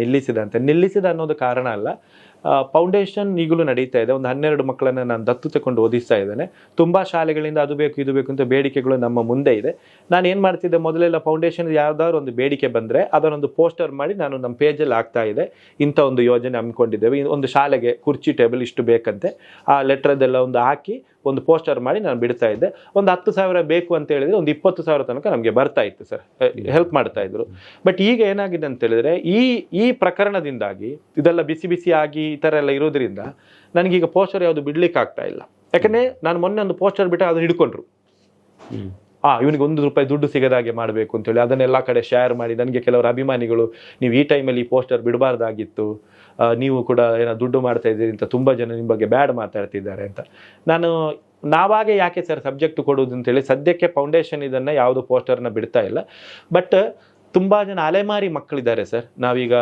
[SPEAKER 1] ನಿಲ್ಲಿಸಿದ ಅನ್ನೋದು ಕಾರಣ ಅಲ್ಲ. ಫೌಂಡೇಶನ್ ಈಗಲೂ ನಡೀತಾ ಇದೆ. ಒಂದು 12 ಮಕ್ಕಳನ್ನು ನಾನು ದತ್ತು ತಗೊಂಡು ಓದಿಸ್ತಾ ಇದ್ದೇನೆ. ತುಂಬ ಶಾಲೆಗಳಿಂದ ಅದು ಬೇಕು ಇದು ಬೇಕು ಅಂತ ಬೇಡಿಕೆಗಳು ನಮ್ಮ ಮುಂದೆ ಇದೆ. ನಾನು ಏನು ಮಾಡ್ತಿದ್ದೆ, ಮೊದಲೆಲ್ಲ ಫೌಂಡೇಶನ್ ಯಾವ್ದಾದ್ರು ಒಂದು ಬೇಡಿಕೆ ಬಂದರೆ ಅದನ್ನೊಂದು ಪೋಸ್ಟರ್ ಮಾಡಿ ನಾನು ನಮ್ಮ ಪೇಜಲ್ಲಿ ಆಗ್ತಾ ಇದೆ, ಇಂಥ ಒಂದು ಯೋಜನೆ ಹಮ್ಮಿಕೊಂಡಿದ್ದೇವೆ, ಒಂದು ಶಾಲೆಗೆ ಕುರ್ಚಿ ಟೇಬಲ್ ಇಷ್ಟು ಬೇಕಂತೆ, ಆ ಲೆಟ್ರದ್ದೆಲ್ಲ ಒಂದು ಹಾಕಿ ಒಂದು ಪೋಸ್ಟರ್ ಮಾಡಿ ನಾನು ಬಿಡ್ತಾ ಇದ್ದೆ. ಒಂದು 10,000 ಬೇಕು ಅಂತ ಹೇಳಿದ್ರೆ ಒಂದು 20,000 ತನಕ ನಮಗೆ ಬರ್ತಾ ಇತ್ತು ಸರ್, ಹೆಲ್ಪ್ ಮಾಡ್ತಾ ಇದ್ರು. ಬಟ್ ಈಗ ಏನಾಗಿದೆ ಅಂತ ಹೇಳಿದ್ರೆ, ಈ ಪ್ರಕರಣದಿಂದಾಗಿ ಇದೆಲ್ಲ ಬಿಸಿ ಆಗಿ ಈ ಥರ ಎಲ್ಲ ಇರೋದ್ರಿಂದ ನನಗೀಗ ಪೋಸ್ಟರ್ ಯಾವುದು ಬಿಡ್ಲಿಕ್ಕೆ ಆಗ್ತಾ ಇಲ್ಲ. ಯಾಕಂದ್ರೆ ನಾನು ಮೊನ್ನೆ ಒಂದು ಪೋಸ್ಟರ್ ಬಿಟ್ಟರೆ ಅದನ್ನು ಹಿಡ್ಕೊಂಡ್ರು. ಇವನಿಗೆ ₹1 ದುಡ್ಡು ಸಿಗದಾಗೆ ಮಾಡಬೇಕು ಅಂತೇಳಿ ಅದನ್ನೆಲ್ಲ ಕಡೆ ಶೇರ್ ಮಾಡಿ, ನನಗೆ ಕೆಲವರು ಅಭಿಮಾನಿಗಳು ನೀವು ಈ ಟೈಮಲ್ಲಿ ಈ ಪೋಸ್ಟರ್ ಬಿಡಬಾರ್ದಾಗಿತ್ತು, ನೀವು ಕೂಡ ಏನೋ ದುಡ್ಡು ಮಾಡ್ತಾ ಇದ್ದೀರಿ ಅಂತ ತುಂಬ ಜನ ನಿಮ್ಮ ಬಗ್ಗೆ ಬ್ಯಾಡ್ ಮಾತಾಡ್ತಿದ್ದಾರೆ ಅಂತ. ನಾವಾಗೆ ಯಾಕೆ ಸರ್ ಸಬ್ಜೆಕ್ಟ್ ಕೊಡೋದು ಅಂತೇಳಿ ಸದ್ಯಕ್ಕೆ ಫೌಂಡೇಶನ್ ಇದನ್ನು ಯಾವುದು ಪೋಸ್ಟರ್ನ ಬಿಡ್ತಾ ಇಲ್ಲ. ಬಟ್ ತುಂಬ ಜನ ಅಲೆಮಾರಿ ಮಕ್ಕಳಿದ್ದಾರೆ ಸರ್. ನಾವೀಗ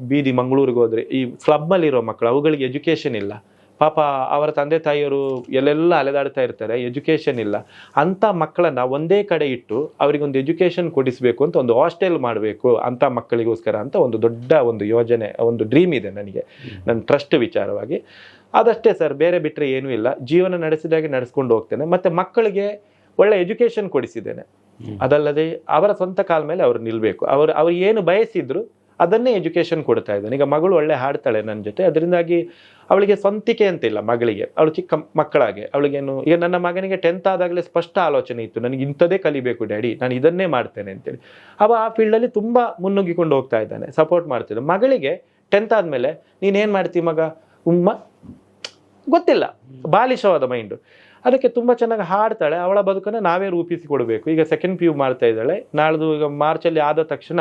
[SPEAKER 1] ಬೀದಿ ಮಂಗಳೂರಿಗೆ ಹೋದರೆ ಈ ಕ್ಲಬ್ಬಲ್ಲಿರೋ ಮಕ್ಕಳು, ಅವುಗಳಿಗೆ ಎಜುಕೇಷನ್ ಇಲ್ಲ ಪಾಪ. ಅವರ ತಂದೆ ತಾಯಿಯವರು ಎಲ್ಲೆಲ್ಲ ಅಲೆದಾಡ್ತಾ ಇರ್ತಾರೆ, ಎಜುಕೇಷನ್ ಇಲ್ಲ. ಅಂಥ ಮಕ್ಕಳನ್ನು ಒಂದೇ ಕಡೆ ಇಟ್ಟು ಅವರಿಗೊಂದು ಎಜುಕೇಷನ್ ಕೊಡಿಸಬೇಕು ಅಂತ ಒಂದು ಹಾಸ್ಟೆಲ್ ಮಾಡಬೇಕು ಅಂಥ ಮಕ್ಕಳಿಗೋಸ್ಕರ ಅಂತ ಒಂದು ದೊಡ್ಡ ಒಂದು ಯೋಜನೆ, ಒಂದು ಡ್ರೀಮ್ ಇದೆ ನನಗೆ, ನನ್ನ ಟ್ರಸ್ಟ್ ವಿಚಾರವಾಗಿ. ಅದಷ್ಟೇ ಸರ್, ಬೇರೆ ಬಿಟ್ಟರೆ ಏನೂ ಇಲ್ಲ. ಜೀವನ ನಡೆಸಿದಾಗೆ ನಡೆಸ್ಕೊಂಡು ಹೋಗ್ತೇನೆ. ಮತ್ತು ಮಕ್ಕಳಿಗೆ ಒಳ್ಳೆ ಎಜುಕೇಷನ್ ಕೊಡಿಸಿದ್ದೇನೆ. ಅದಲ್ಲದೆ ಅವರ ಸ್ವಂತ ಕಾಲ ಮೇಲೆ ಅವರು ನಿಲ್ಲಬೇಕು. ಅವ್ರು ಏನು ಬಯಸಿದ್ರು ಅದನ್ನೇ ಎಜುಕೇಷನ್ ಕೊಡ್ತಾ ಇದ್ದಾನೆ. ಈಗ ಮಗಳು ಒಳ್ಳೆ ಹಾಡ್ತಾಳೆ ನನ್ನ ಜೊತೆ, ಅದರಿಂದಾಗಿ ಅವಳಿಗೆ ಸ್ವಂತಿಕೆ ಅಂತಿಲ್ಲ ಮಗಳಿಗೆ. ಅವಳು ಚಿಕ್ಕ ಮಕ್ಕಳಾಗೆ ಅವಳಿಗೇನು, ಈಗ ನನ್ನ ಮಗನಿಗೆ 10th ಆದಾಗಲೇ ಸ್ಪಷ್ಟ ಆಲೋಚನೆ ಇತ್ತು, ನನಗೆ ಇಂಥದ್ದೇ ಕಲಿಬೇಕು ಡ್ಯಾಡಿ, ನಾನು ಇದನ್ನೇ ಮಾಡ್ತೇನೆ ಅಂತೇಳಿ. ಆ ಫೀಲ್ಡಲ್ಲಿ ತುಂಬ ಮುನ್ನುಗ್ಗಿಕೊಂಡು ಹೋಗ್ತಾ ಇದ್ದಾನೆ, ಸಪೋರ್ಟ್ ಮಾಡ್ತಿದ್ದೆ. ಮಗಳಿಗೆ 10th ಆದಮೇಲೆ ನೀನೇನು ಮಾಡ್ತೀವಿ ಮಗ, ಗೊತ್ತಿಲ್ಲ, ಬಾಲಿಶವಾದ ಮೈಂಡು. ಅದಕ್ಕೆ ತುಂಬ ಚೆನ್ನಾಗಿ ಹಾಡ್ತಾಳೆ. ಅವಳ ಬದುಕನ್ನು ನಾವೇ ರೂಪಿಸಿಕೊಡ್ಬೇಕು. ಈಗ 2nd PU ಮಾಡ್ತಾ ಇದ್ದಾಳೆ. ನಾಳ್ದು ಈಗ ಮಾರ್ಚಲ್ಲಿ ಆದ ತಕ್ಷಣ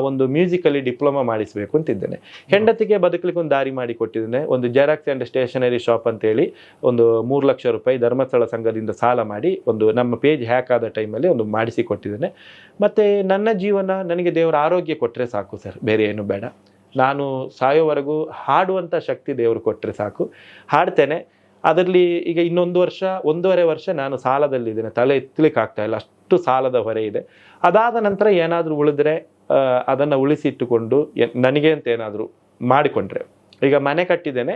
[SPEAKER 1] ಒಂದು ಮ್ಯೂಸಿಕಲ್ಲಿ ಡಿಪ್ಲೊಮಾ ಮಾಡಿಸಬೇಕು ಅಂತಿದ್ದೇನೆ. ಹೆಂಡತಿಗೆ ಬದುಕಲಿಕ್ಕೆ ಒಂದು ದಾರಿ ಮಾಡಿ ಕೊಟ್ಟಿದ್ದೇನೆ. ಒಂದು ಜೆರಾಕ್ಸ್ ಆ್ಯಂಡ್ ಸ್ಟೇಷನರಿ ಶಾಪ್ ಅಂತೇಳಿ ಒಂದು ₹3 ಲಕ್ಷ ಧರ್ಮಸ್ಥಳ ಸಂಘದಿಂದ ಸಾಲ ಮಾಡಿ ಒಂದು ನಮ್ಮ ಪೇಜ್ ಹ್ಯಾಕ್ ಆದ ಟೈಮಲ್ಲಿ ಒಂದು ಮಾಡಿಸಿ ಕೊಟ್ಟಿದ್ದೇನೆ. ಮತ್ತು ನನ್ನ ಜೀವನ ನನಗೆ ದೇವರ ಆರೋಗ್ಯ ಕೊಟ್ಟರೆ ಸಾಕು ಸರ್, ಬೇರೆ ಏನು ಬೇಡ. ನಾನು ಸಾಯೋವರೆಗೂ ಹಾಡುವಂಥ ಶಕ್ತಿ ದೇವರು ಕೊಟ್ಟರೆ ಸಾಕು, ಹಾಡ್ತೇನೆ. ಅದರಲ್ಲಿ ಈಗ ಇನ್ನೊಂದು ವರ್ಷ, 1.5 ವರ್ಷ ನಾನು ಸಾಲದಲ್ಲಿದ್ದೇನೆ, ತಲೆ ಎತ್ತಲಿಕ್ಕೆ ಆಗ್ತಾ ಇಲ್ಲ, ಅಷ್ಟು ಸಾಲದ ಹೊರೆ ಇದೆ. ಅದಾದ ನಂತರ ಏನಾದರೂ ಉಳಿದ್ರೆ ಅದನ್ನು ಉಳಿಸಿಟ್ಟುಕೊಂಡು ನನಗೆ ಅಂತ ಏನಾದರೂ ಮಾಡಿಕೊಂಡ್ರೆ, ಈಗ ಮನೆ ಕಟ್ಟಿದ್ದೇನೆ,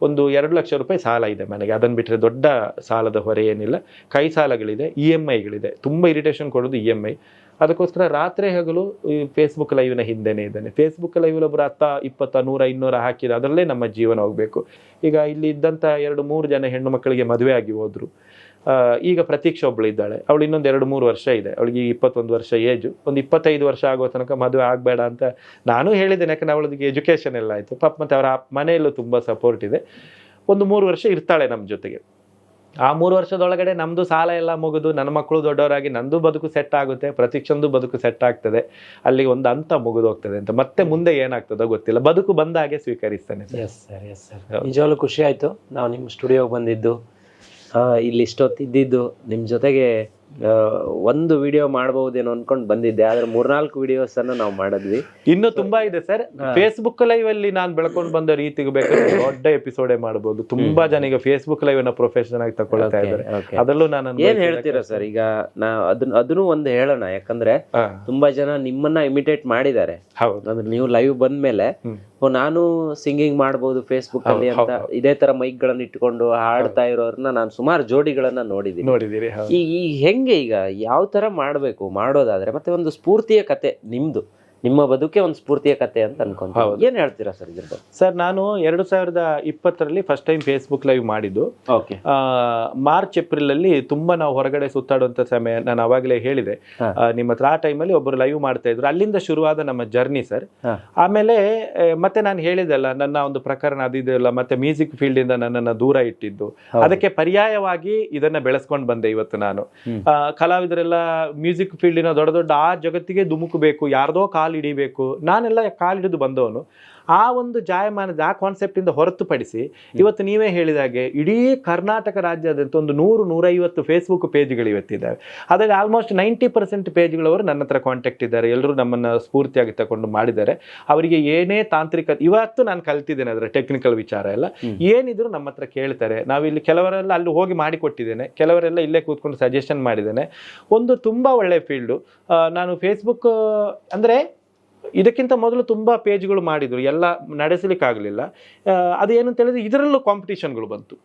[SPEAKER 1] ಒಂದು 2 ಲಕ್ಷ ರೂಪಾಯಿ ಸಾಲ ಇದೆ ಮನೆಗೆ. ಅದನ್ನು ಬಿಟ್ಟರೆ ದೊಡ್ಡ ಸಾಲದ ಹೊರೆ ಏನಿಲ್ಲ. ಕೈ ಸಾಲಗಳಿದೆ, EMIಗಳಿದೆ. ತುಂಬ ಇರಿಟೇಷನ್ ಕೊಡೋದು EMI. ಅದಕ್ಕೋಸ್ಕರ ರಾತ್ರಿ ಹಗಲು ಈ ಫೇಸ್ಬುಕ್ ಲೈವ್ನ ಹಿಂದೆನೇ ಇದ್ದಾನೆ. ಫೇಸ್ಬುಕ್ ಲೈವ್ ಒಬ್ಬರು 10, 20, 100, 200 ಹಾಕಿದ ಅದರಲ್ಲೇ ನಮ್ಮ ಜೀವನ ಹೋಗಬೇಕು. ಈಗ ಇಲ್ಲಿ ಇದ್ದಂಥ 2-3 ಜನ ಹೆಣ್ಣು ಮಕ್ಕಳಿಗೆ ಮದುವೆ ಆಗಿ ಹೋದ್ರು. ಈಗ ಪ್ರತೀಕ್ಷಾ ಒಬ್ಳು ಇದ್ದಾಳೆ, ಅವಳು ಇನ್ನೊಂದು 2-3 ವರ್ಷ ಇದೆ, ಅವಳಿಗೆ 21 ವರ್ಷ ಏಜು. ಒಂದು 25 ವರ್ಷ ಆಗೋ ತನಕ ಮದುವೆ ಆಗಬೇಡ ಅಂತ ನಾನು ಹೇಳಿದ್ದೇನೆ, ಯಾಕಂದ್ರೆ ಅವಳಿಗೆ ಎಜುಕೇಷನ್ ಎಲ್ಲ ಆಯಿತು ಪಾಪ. ಮತ್ತು ಅವರ ಮನೆಯಲ್ಲೂ ತುಂಬ ಸಪೋರ್ಟ್ ಇದೆ. ಒಂದು 3 ವರ್ಷ ಇರ್ತಾಳೆ ನಮ್ಮ ಜೊತೆಗೆ. ಆ 3 ವರ್ಷದೊಳಗಡೆ ನಮ್ಮದು ಸಾಲ ಎಲ್ಲ ಮುಗಿದು ನನ್ನ ಮಕ್ಕಳು ದೊಡ್ಡವರಾಗಿ ನಂದು ಬದುಕು ಸೆಟ್ ಆಗುತ್ತೆ, ಪ್ರತೀಕ್ಷಂದು ಬದುಕು ಸೆಟ್ ಆಗ್ತದೆ. ಅಲ್ಲಿ ಒಂದು ಹಂತ ಮುಗಿದು ಹೋಗ್ತದೆ ಅಂತ. ಮತ್ತೆ ಮುಂದೆ ಏನಾಗ್ತದೋ ಗೊತ್ತಿಲ್ಲ. ಬದುಕು ಬಂದಾಗೆ ಸ್ವೀಕರಿಸ್ತಾನೆ.
[SPEAKER 4] ಎಸ್ ಸರ್ ನಿಜವಾಗ್ಲೂ ಖುಷಿ ಆಯಿತು ನಾವು ನಿಮ್ಮ ಸ್ಟುಡಿಯೋಗೆ ಬಂದಿದ್ದು, ಇಲ್ಲಿ ಇಷ್ಟೊತ್ತಿದ್ದು ನಿಮ್ಮ ಜೊತೆಗೆ ಒಂದು ವಿಡಿಯೋ ಮಾಡಬಹುದೇನೋ ಅನ್ಕೊಂಡು ಬಂದಿದ್ದೆ. ಆದ್ರೆ 3-4 ವಿಡಿಯೋಸ್ ಅನ್ನು ನಾವು ಮಾಡಿದ್ವಿ.
[SPEAKER 1] ಇನ್ನು ತುಂಬಾ ಇದೆ ಸರ್. ಫೇಸ್ಬುಕ್ ಲೈವ್ ಅಲ್ಲಿ ನಾನು ಬೆಳ್ಕೊಂಡು ಬಂದ ರೀತಿಗೆ ಬೇಕಾದ್ರೆ ದೊಡ್ಡ ಎಪಿಸೋಡೇ ಮಾಡಬಹುದು. ತುಂಬಾ ಜನ ಈಗ ಫೇಸ್ಬುಕ್ ಲೈವ್ ಅನ್ನ ಪ್ರೊಫೆಷನ್ ಆಗಿ ತಗೊಳ್ತಾ ಇದ್ದಾರೆ. ಅದರಲ್ಲೂ ನಾನು
[SPEAKER 4] ಏನ್ ಹೇಳ್ತೀರಾ ಸರ್? ಈಗ ಅದನ್ನು ಒಂದು ಹೇಳೋಣ, ಯಾಕಂದ್ರೆ ತುಂಬಾ ಜನ ನಿಮ್ಮನ್ನ ಇಮಿಟೇಟ್ ಮಾಡಿದ್ದಾರೆ. ಅಂದ್ರೆ ನೀವು ಲೈವ್ ಬಂದ್ಮೇಲೆ ನಾನು ಸಿಂಗಿಂಗ್ ಮಾಡಬಹುದು ಫೇಸ್ಬುಕ್ ಅಲ್ಲಿ ಅಂತ ಇದೇ ತರ ಮೈಕ್ ಗಳನ್ನ ಇಟ್ಕೊಂಡು ಹಾಡ್ತಾ ಇರೋರ್ನ ನಾನು ಸುಮಾರು ಜೋಡಿಗಳನ್ನ ನೋಡಿದೀನಿ. ಈ ಹೆಂಗೆ ಈಗ ಯಾವ ತರ ಮಾಡ್ಬೇಕು ಮಾಡೋದಾದ್ರೆ, ಮತ್ತೆ ಒಂದು ಸ್ಫೂರ್ತಿಯ ಕತೆ ನಿಮ್ದು, ನಿಮ್ಮ ಬದುಕೆ ಒಂದು ಸ್ಫೂರ್ತಿಯ ಕತೆ ಅಂತ ಅನ್ಕೊಂತೀನಿ. ಏನ್ ಹೇಳ್ತೀರಾ ಸರ್ ಇದ್ರ ಬಗ್ಗೆ?
[SPEAKER 1] ಸರ್ ನಾನು 2020ರಲ್ಲಿ ಫಸ್ಟ್ ಟೈಮ್ ಫೇಸ್ಬುಕ್ ಲೈವ್ ಮಾಡಿದ್ದು. ಮಾರ್ಚ್ ಏಪ್ರಿಲ್ ಅಲ್ಲಿ ತುಂಬಾ ನಾವು ಹೊರಗಡೆ ಸುತ್ತಾಡುವಂತ ಸಮಯ. ನಾನು ಅವಾಗಲೇ ಹೇಳಿದೆ ನಿಮ್ಮ ಹತ್ರ, ಆ ಟೈಮಲ್ಲಿ ಒಬ್ಬರು ಲೈವ್ ಮಾಡ್ತಾ ಇದ್ರು. ಅಲ್ಲಿಂದ ಶುರುವಾದ ನಮ್ಮ ಜರ್ನಿ ಸರ್. ಆಮೇಲೆ ಮತ್ತೆ ನಾನು ಹೇಳಿದೆಲ್ಲ ನನ್ನ ಒಂದು ಪ್ರಕರಣ ಅದಿದೆಲ್ಲ, ಮತ್ತೆ ಮ್ಯೂಸಿಕ್ ಫೀಲ್ಡ್ ಇಂದ ನನ್ನನ್ನು ದೂರ ಇಟ್ಟಿದ್ದು, ಅದಕ್ಕೆ ಪರ್ಯಾಯವಾಗಿ ಇದನ್ನ ಬೆಳೆಸ್ಕೊಂಡು ಬಂದೆ. ಇವತ್ತು ನಾನು ಕಲಾವಿದರೆಲ್ಲ ಮ್ಯೂಸಿಕ್ ಫೀಲ್ಡಿನ ದೊಡ್ಡ ದೊಡ್ಡ ಆ ಜಗತ್ತಿಗೆ ಧುಮುಕಬೇಕು, ಯಾರ್ದೋ ಹಿಡಿಬೇಕು, ನಾನೆಲ್ಲ ಕಾಲಿಡಿದು ಬಂದವನು. ಆ ಒಂದು ಜಾಯಮಾನದ ಆ ಕಾನ್ಸೆಪ್ಟ್ ಇಂದ ಹೊರತುಪಡಿಸಿ ಇವತ್ತು ನೀವೇ ಹೇಳಿದಾಗೆ ಇಡೀ ಕರ್ನಾಟಕ ರಾಜ್ಯದಂತ ಒಂದು 100-150 ಫೇಸ್ಬುಕ್ ಪೇಜ್ಗಳು ಇವತ್ತಿದ್ದಾವೆ. ಅದರಲ್ಲಿ ಆಲ್ಮೋಸ್ಟ್ 90% ಪೇಜ್ಗಳವರು ನನ್ನ ಹತ್ರ ಕಾಂಟ್ಯಾಕ್ಟ್ ಇದ್ದಾರೆ. ಎಲ್ಲರೂ ನಮ್ಮನ್ನು ಸ್ಫೂರ್ತಿಯಾಗಿ ತಗೊಂಡು ಮಾಡಿದ್ದಾರೆ. ಅವರಿಗೆ ಏನೇ ತಾಂತ್ರಿಕ ಇವತ್ತು ನಾನು ಕಲ್ತಿದ್ದೇನೆ, ಅದರ ಟೆಕ್ನಿಕಲ್ ವಿಚಾರ ಎಲ್ಲ ಏನಿದ್ರು ನಮ್ಮ ಹತ್ರ ಕೇಳ್ತಾರೆ. ನಾವಿಲ್ಲಿ ಕೆಲವರೆಲ್ಲ ಅಲ್ಲಿ ಹೋಗಿ ಮಾಡಿಕೊಟ್ಟಿದ್ದೇನೆ, ಕೆಲವರೆಲ್ಲ ಇಲ್ಲೇ ಕೂತ್ಕೊಂಡು ಸಜೆಷನ್ ಮಾಡಿದ್ದೇನೆ. ಒಂದು ತುಂಬಾ ಒಳ್ಳೆ ಫೀಲ್ಡು. ನಾನು ಫೇಸ್ಬುಕ್ ಅಂದ್ರೆ ಇದಕ್ಕಿಂತ ಮೊದಲು ತುಂಬಾ ಪೇಜ್ಗಳು ಮಾಡಿದ್ರು, ಎಲ್ಲ ನಡೆಸಲಿಕ್ಕಾಗಲಿಲ್ಲ. ಅದೇನು ಅಂತ ಹೇಳಿದ್ರೆ ಇದರಲ್ಲೂ ಕಾಂಪಿಟೇಷನ್ಗಳು ಬಂತು.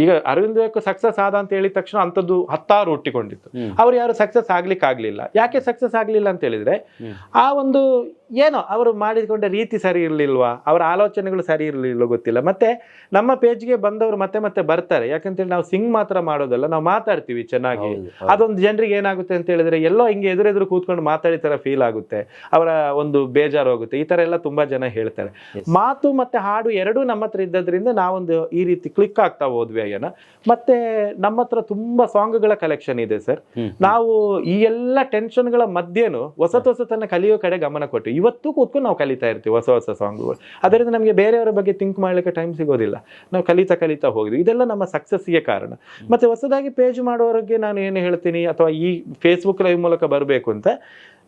[SPEAKER 1] ಈಗ ಅರವಿಂದ್ ವೇಕ್ ಸಕ್ಸಸ್ ಆದ ಅಂತ ಹೇಳಿದ ತಕ್ಷಣ ಅಂಥದ್ದು 10 ಹುಟ್ಟಿಕೊಂಡಿತ್ತು. ಅವ್ರು ಯಾರು ಸಕ್ಸಸ್ ಆಗ್ಲಿಕ್ಕಾಗ್ಲಿಲ್ಲ. ಯಾಕೆ ಸಕ್ಸಸ್ ಆಗ್ಲಿಲ್ಲ ಅಂತ ಹೇಳಿದ್ರೆ ಆ ಒಂದು ಏನೋ ಅವರು ಮಾಡಿಕೊಂಡ ರೀತಿ ಸರಿ ಇರಲಿಲ್ವಾ, ಅವರ ಆಲೋಚನೆಗಳು ಸರಿ ಇರಲಿಲ್ಲ, ಗೊತ್ತಿಲ್ಲ. ಮತ್ತೆ ನಮ್ಮ ಪೇಜ್ಗೆ ಬಂದವರು ಮತ್ತೆ ಮತ್ತೆ ಬರ್ತಾರೆ. ಯಾಕಂತೇಳಿ ನಾವು ಸಿಂಗ್ ಮಾತ್ರ ಮಾಡೋದಲ್ಲ, ನಾವು ಮಾತಾಡ್ತೀವಿ ಚೆನ್ನಾಗಿ. ಅದೊಂದು ಜನರಿಗೆ ಏನಾಗುತ್ತೆ ಅಂತ ಹೇಳಿದ್ರೆ ಎಲ್ಲೋ ಹಿಂಗೆ ಎದುರೆದುರು ಕೂತ್ಕೊಂಡು ಮಾತಾಡಿ ತರ ಫೀಲ್ ಆಗುತ್ತೆ, ಅವರ ಒಂದು ಬೇಜಾರು ಹೋಗುತ್ತೆ. ಈ ತರ ಎಲ್ಲ ತುಂಬಾ ಜನ ಹೇಳ್ತಾರೆ. ಮಾತು ಮತ್ತೆ ಹಾಡು ಎರಡೂ ನಮ್ಮ ಹತ್ರ ಇದ್ದದ್ರಿಂದ ನಾವೊಂದು ಈ ರೀತಿ ಕ್ಲಿಕ್ ಆಗ್ತಾ ಹೋದ್ವಿ ಅಯ್ಯನ. ಮತ್ತೆ ನಮ್ಮ ಹತ್ರ ತುಂಬಾ ಸಾಂಗ್ಗಳ ಕಲೆಕ್ಷನ್ ಇದೆ ಸರ್. ನಾವು ಈ ಎಲ್ಲ ಟೆನ್ಷನ್ಗಳ ಮಧ್ಯೆನೂ ಹೊಸತನ್ನ ಕಲಿಯೋ ಕಡೆ ಗಮನ ಕೊಟ್ಟು ಇವತ್ತು ಕೂತ್ಕೊಂಡು ನಾವು ಕಲಿತಾ ಇರ್ತೀವಿ ಹೊಸ ಸಾಂಗ್ಗಳು. ಅದರಿಂದ ನಮಗೆ ಬೇರೆಯವರ ಬಗ್ಗೆ ಥಿಂಕ್ ಮಾಡ್ಲಿಕ್ಕೆ ಟೈಮ್ ಸಿಗೋದಿಲ್ಲ. ನಾವು ಕಲಿತಾ ಹೋಗಿದ್ವಿ. ಇದೆಲ್ಲ ನಮ್ಮ ಸಕ್ಸಸ್ಗೆ ಕಾರಣ. ಮತ್ತೆ ಹೊಸದಾಗಿ ಪೇಜ್ ಮಾಡೋರಿಗೆ ನಾನು ಏನು ಹೇಳ್ತೀನಿ, ಅಥವಾ ಈ ಫೇಸ್ಬುಕ್ ಲೈವ್ ಮೂಲಕ ಬರಬೇಕು ಅಂತ,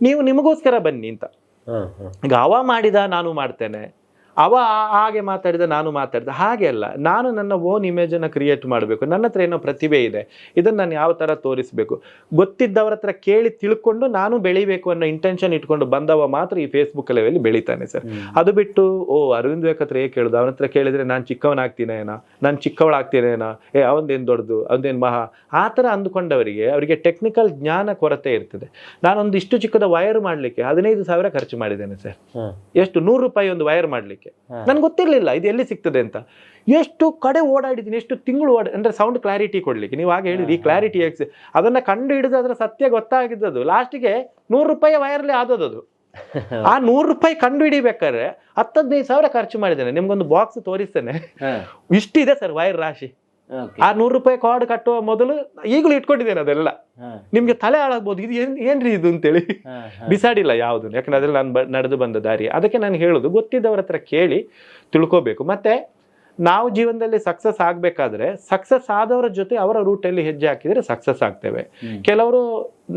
[SPEAKER 1] ನೀವು ನಿಮಗೋಸ್ಕರ ಬನ್ನಿ ಅಂತ. ಈಗ ಅವ ಮಾಡಿದ ನಾನು ಮಾಡ್ತೇನೆ, ಅವ ಹಾಗೆ ಮಾತಾಡಿದ ನಾನು ಮಾತಾಡಿದ, ಹಾಗೆ ಅಲ್ಲ. ನಾನು ನನ್ನ ಓನ್ ಇಮೇಜನ್ನು ಕ್ರಿಯೇಟ್ ಮಾಡಬೇಕು. ನನ್ನ ಹತ್ರ ಏನೋ ಪ್ರತಿಭೆ ಇದೆ, ಇದನ್ನು ನಾನು ಯಾವ ಥರ ತೋರಿಸ್ಬೇಕು, ಗೊತ್ತಿದ್ದವರ ಹತ್ರ ಕೇಳಿ ತಿಳ್ಕೊಂಡು ನಾನು ಬೆಳಿಬೇಕು ಅನ್ನೋ ಇಂಟೆನ್ಷನ್ ಇಟ್ಕೊಂಡು ಬಂದವ ಮಾತ್ರ ಈ ಫೇಸ್ಬುಕ್ ಲೈವಲ್ಲಿ ಬೆಳಿತಾನೆ ಸರ್. ಅದು ಬಿಟ್ಟು ಅರವಿಂದ್ ವೇಕ್ ಹತ್ರ ಹೇಗೆ ಕೇಳೋದು, ಅವನ ಹತ್ರ ಕೇಳಿದ್ರೆ ನಾನು ಚಿಕ್ಕವನಾಗ್ತೀನೇನೋ, ನಾನು ಚಿಕ್ಕವಳಾಗ್ತೀನೇನೋ, ಅವನದೇನು ದೊಡ್ಡದು, ಅವನದೇನು ಮಹಾ, ಆ ಥರ ಅಂದ್ಕೊಂಡವರಿಗೆ ಅವರಿಗೆ ಟೆಕ್ನಿಕಲ್ ಜ್ಞಾನ ಕೊರತೆ ಇರ್ತದೆ. ನಾನೊಂದು ಇಷ್ಟು ಚಿಕ್ಕದ ವೈರ್ ಮಾಡಲಿಕ್ಕೆ 15,000 ಖರ್ಚು ಮಾಡಿದ್ದೇನೆ ಸರ್. ಎಷ್ಟು? 100 ರೂಪಾಯಿ ಒಂದು ವೈರ್ ಮಾಡಲಿಕ್ಕೆ. ನನ್ಗೆ ಗೊತ್ತಿರ್ಲಿಲ್ಲ ಇದು ಎಲ್ಲಿ ಸಿಗ್ತದೆ ಅಂತ. ಎಷ್ಟು ಕಡೆ ಓಡಾಡಿದ್ದೀನಿ, ಎಷ್ಟು ತಿಂಗಳು ಅಂದ್ರೆ ಸೌಂಡ್ ಕ್ಲಾರಿಟಿ ಕೊಡ್ಲಿಕ್ಕೆ. ನೀವು ಹಾಗೆ ಹೇಳಿದ್ರಿ, ಈ ಕ್ಲಾರಿಟಿ ಅದನ್ನ ಕಂಡು ಹಿಡಿದು ಅದರ ಸತ್ಯ ಗೊತ್ತಾಗಿದ್ದದು ಲಾಸ್ಟಿಗೆ 100 ರೂಪಾಯಿ ವೈರ್ಲಿ ಆದದ್ದು. ಆ 100 ರೂಪಾಯಿ ಕಂಡು ಹಿಡಿಬೇಕಾದ್ರೆ 10-15,000 ಖರ್ಚು ಮಾಡಿದ್ದೇನೆ. ನಿಮ್ಗೊಂದು ಬಾಕ್ಸ್ ತೋರಿಸ್ತೇನೆ, ಇಷ್ಟಿದೆ ಸರ್ ವೈರ್ ರಾಶಿ. ಆ 100 ರೂಪಾಯಿ ಕಾರ್ಡ್ ಕಟ್ಟುವ ಮೊದಲು ಈಗಲೂ ಇಟ್ಕೊಂಡಿದ್ದೇನೆ ಅದೆಲ್ಲ. ನಿಮ್ಗೆ ತಲೆ ಹಾಳಾಗ್ಬೋದು, ಇದು ಏನ್ರಿ ಇದು ಅಂತೇಳಿ ಬಿಸಾಡಿಲ್ಲ ಯಾವುದು. ಯಾಕಂದ್ರೆ ಅದ್ರಲ್ಲಿ ನಾನು ನಡೆದು ಬಂದ ದಾರಿ. ಅದಕ್ಕೆ ನಾನು ಹೇಳುದು, ಗೊತ್ತಿದ್ದವ್ರ ಹತ್ರ ಕೇಳಿ ತಿಳ್ಕೋಬೇಕು. ಮತ್ತೆ ನಾವು ಜೀವನದಲ್ಲಿ ಸಕ್ಸಸ್ ಆಗ್ಬೇಕಾದ್ರೆ ಸಕ್ಸಸ್ ಆದವರ ಜೊತೆ ಅವರ ರೂಟಲ್ಲಿ ಹೆಜ್ಜೆ ಹಾಕಿದ್ರೆ ಸಕ್ಸಸ್ ಆಗ್ತೇವೆ. ಕೆಲವರು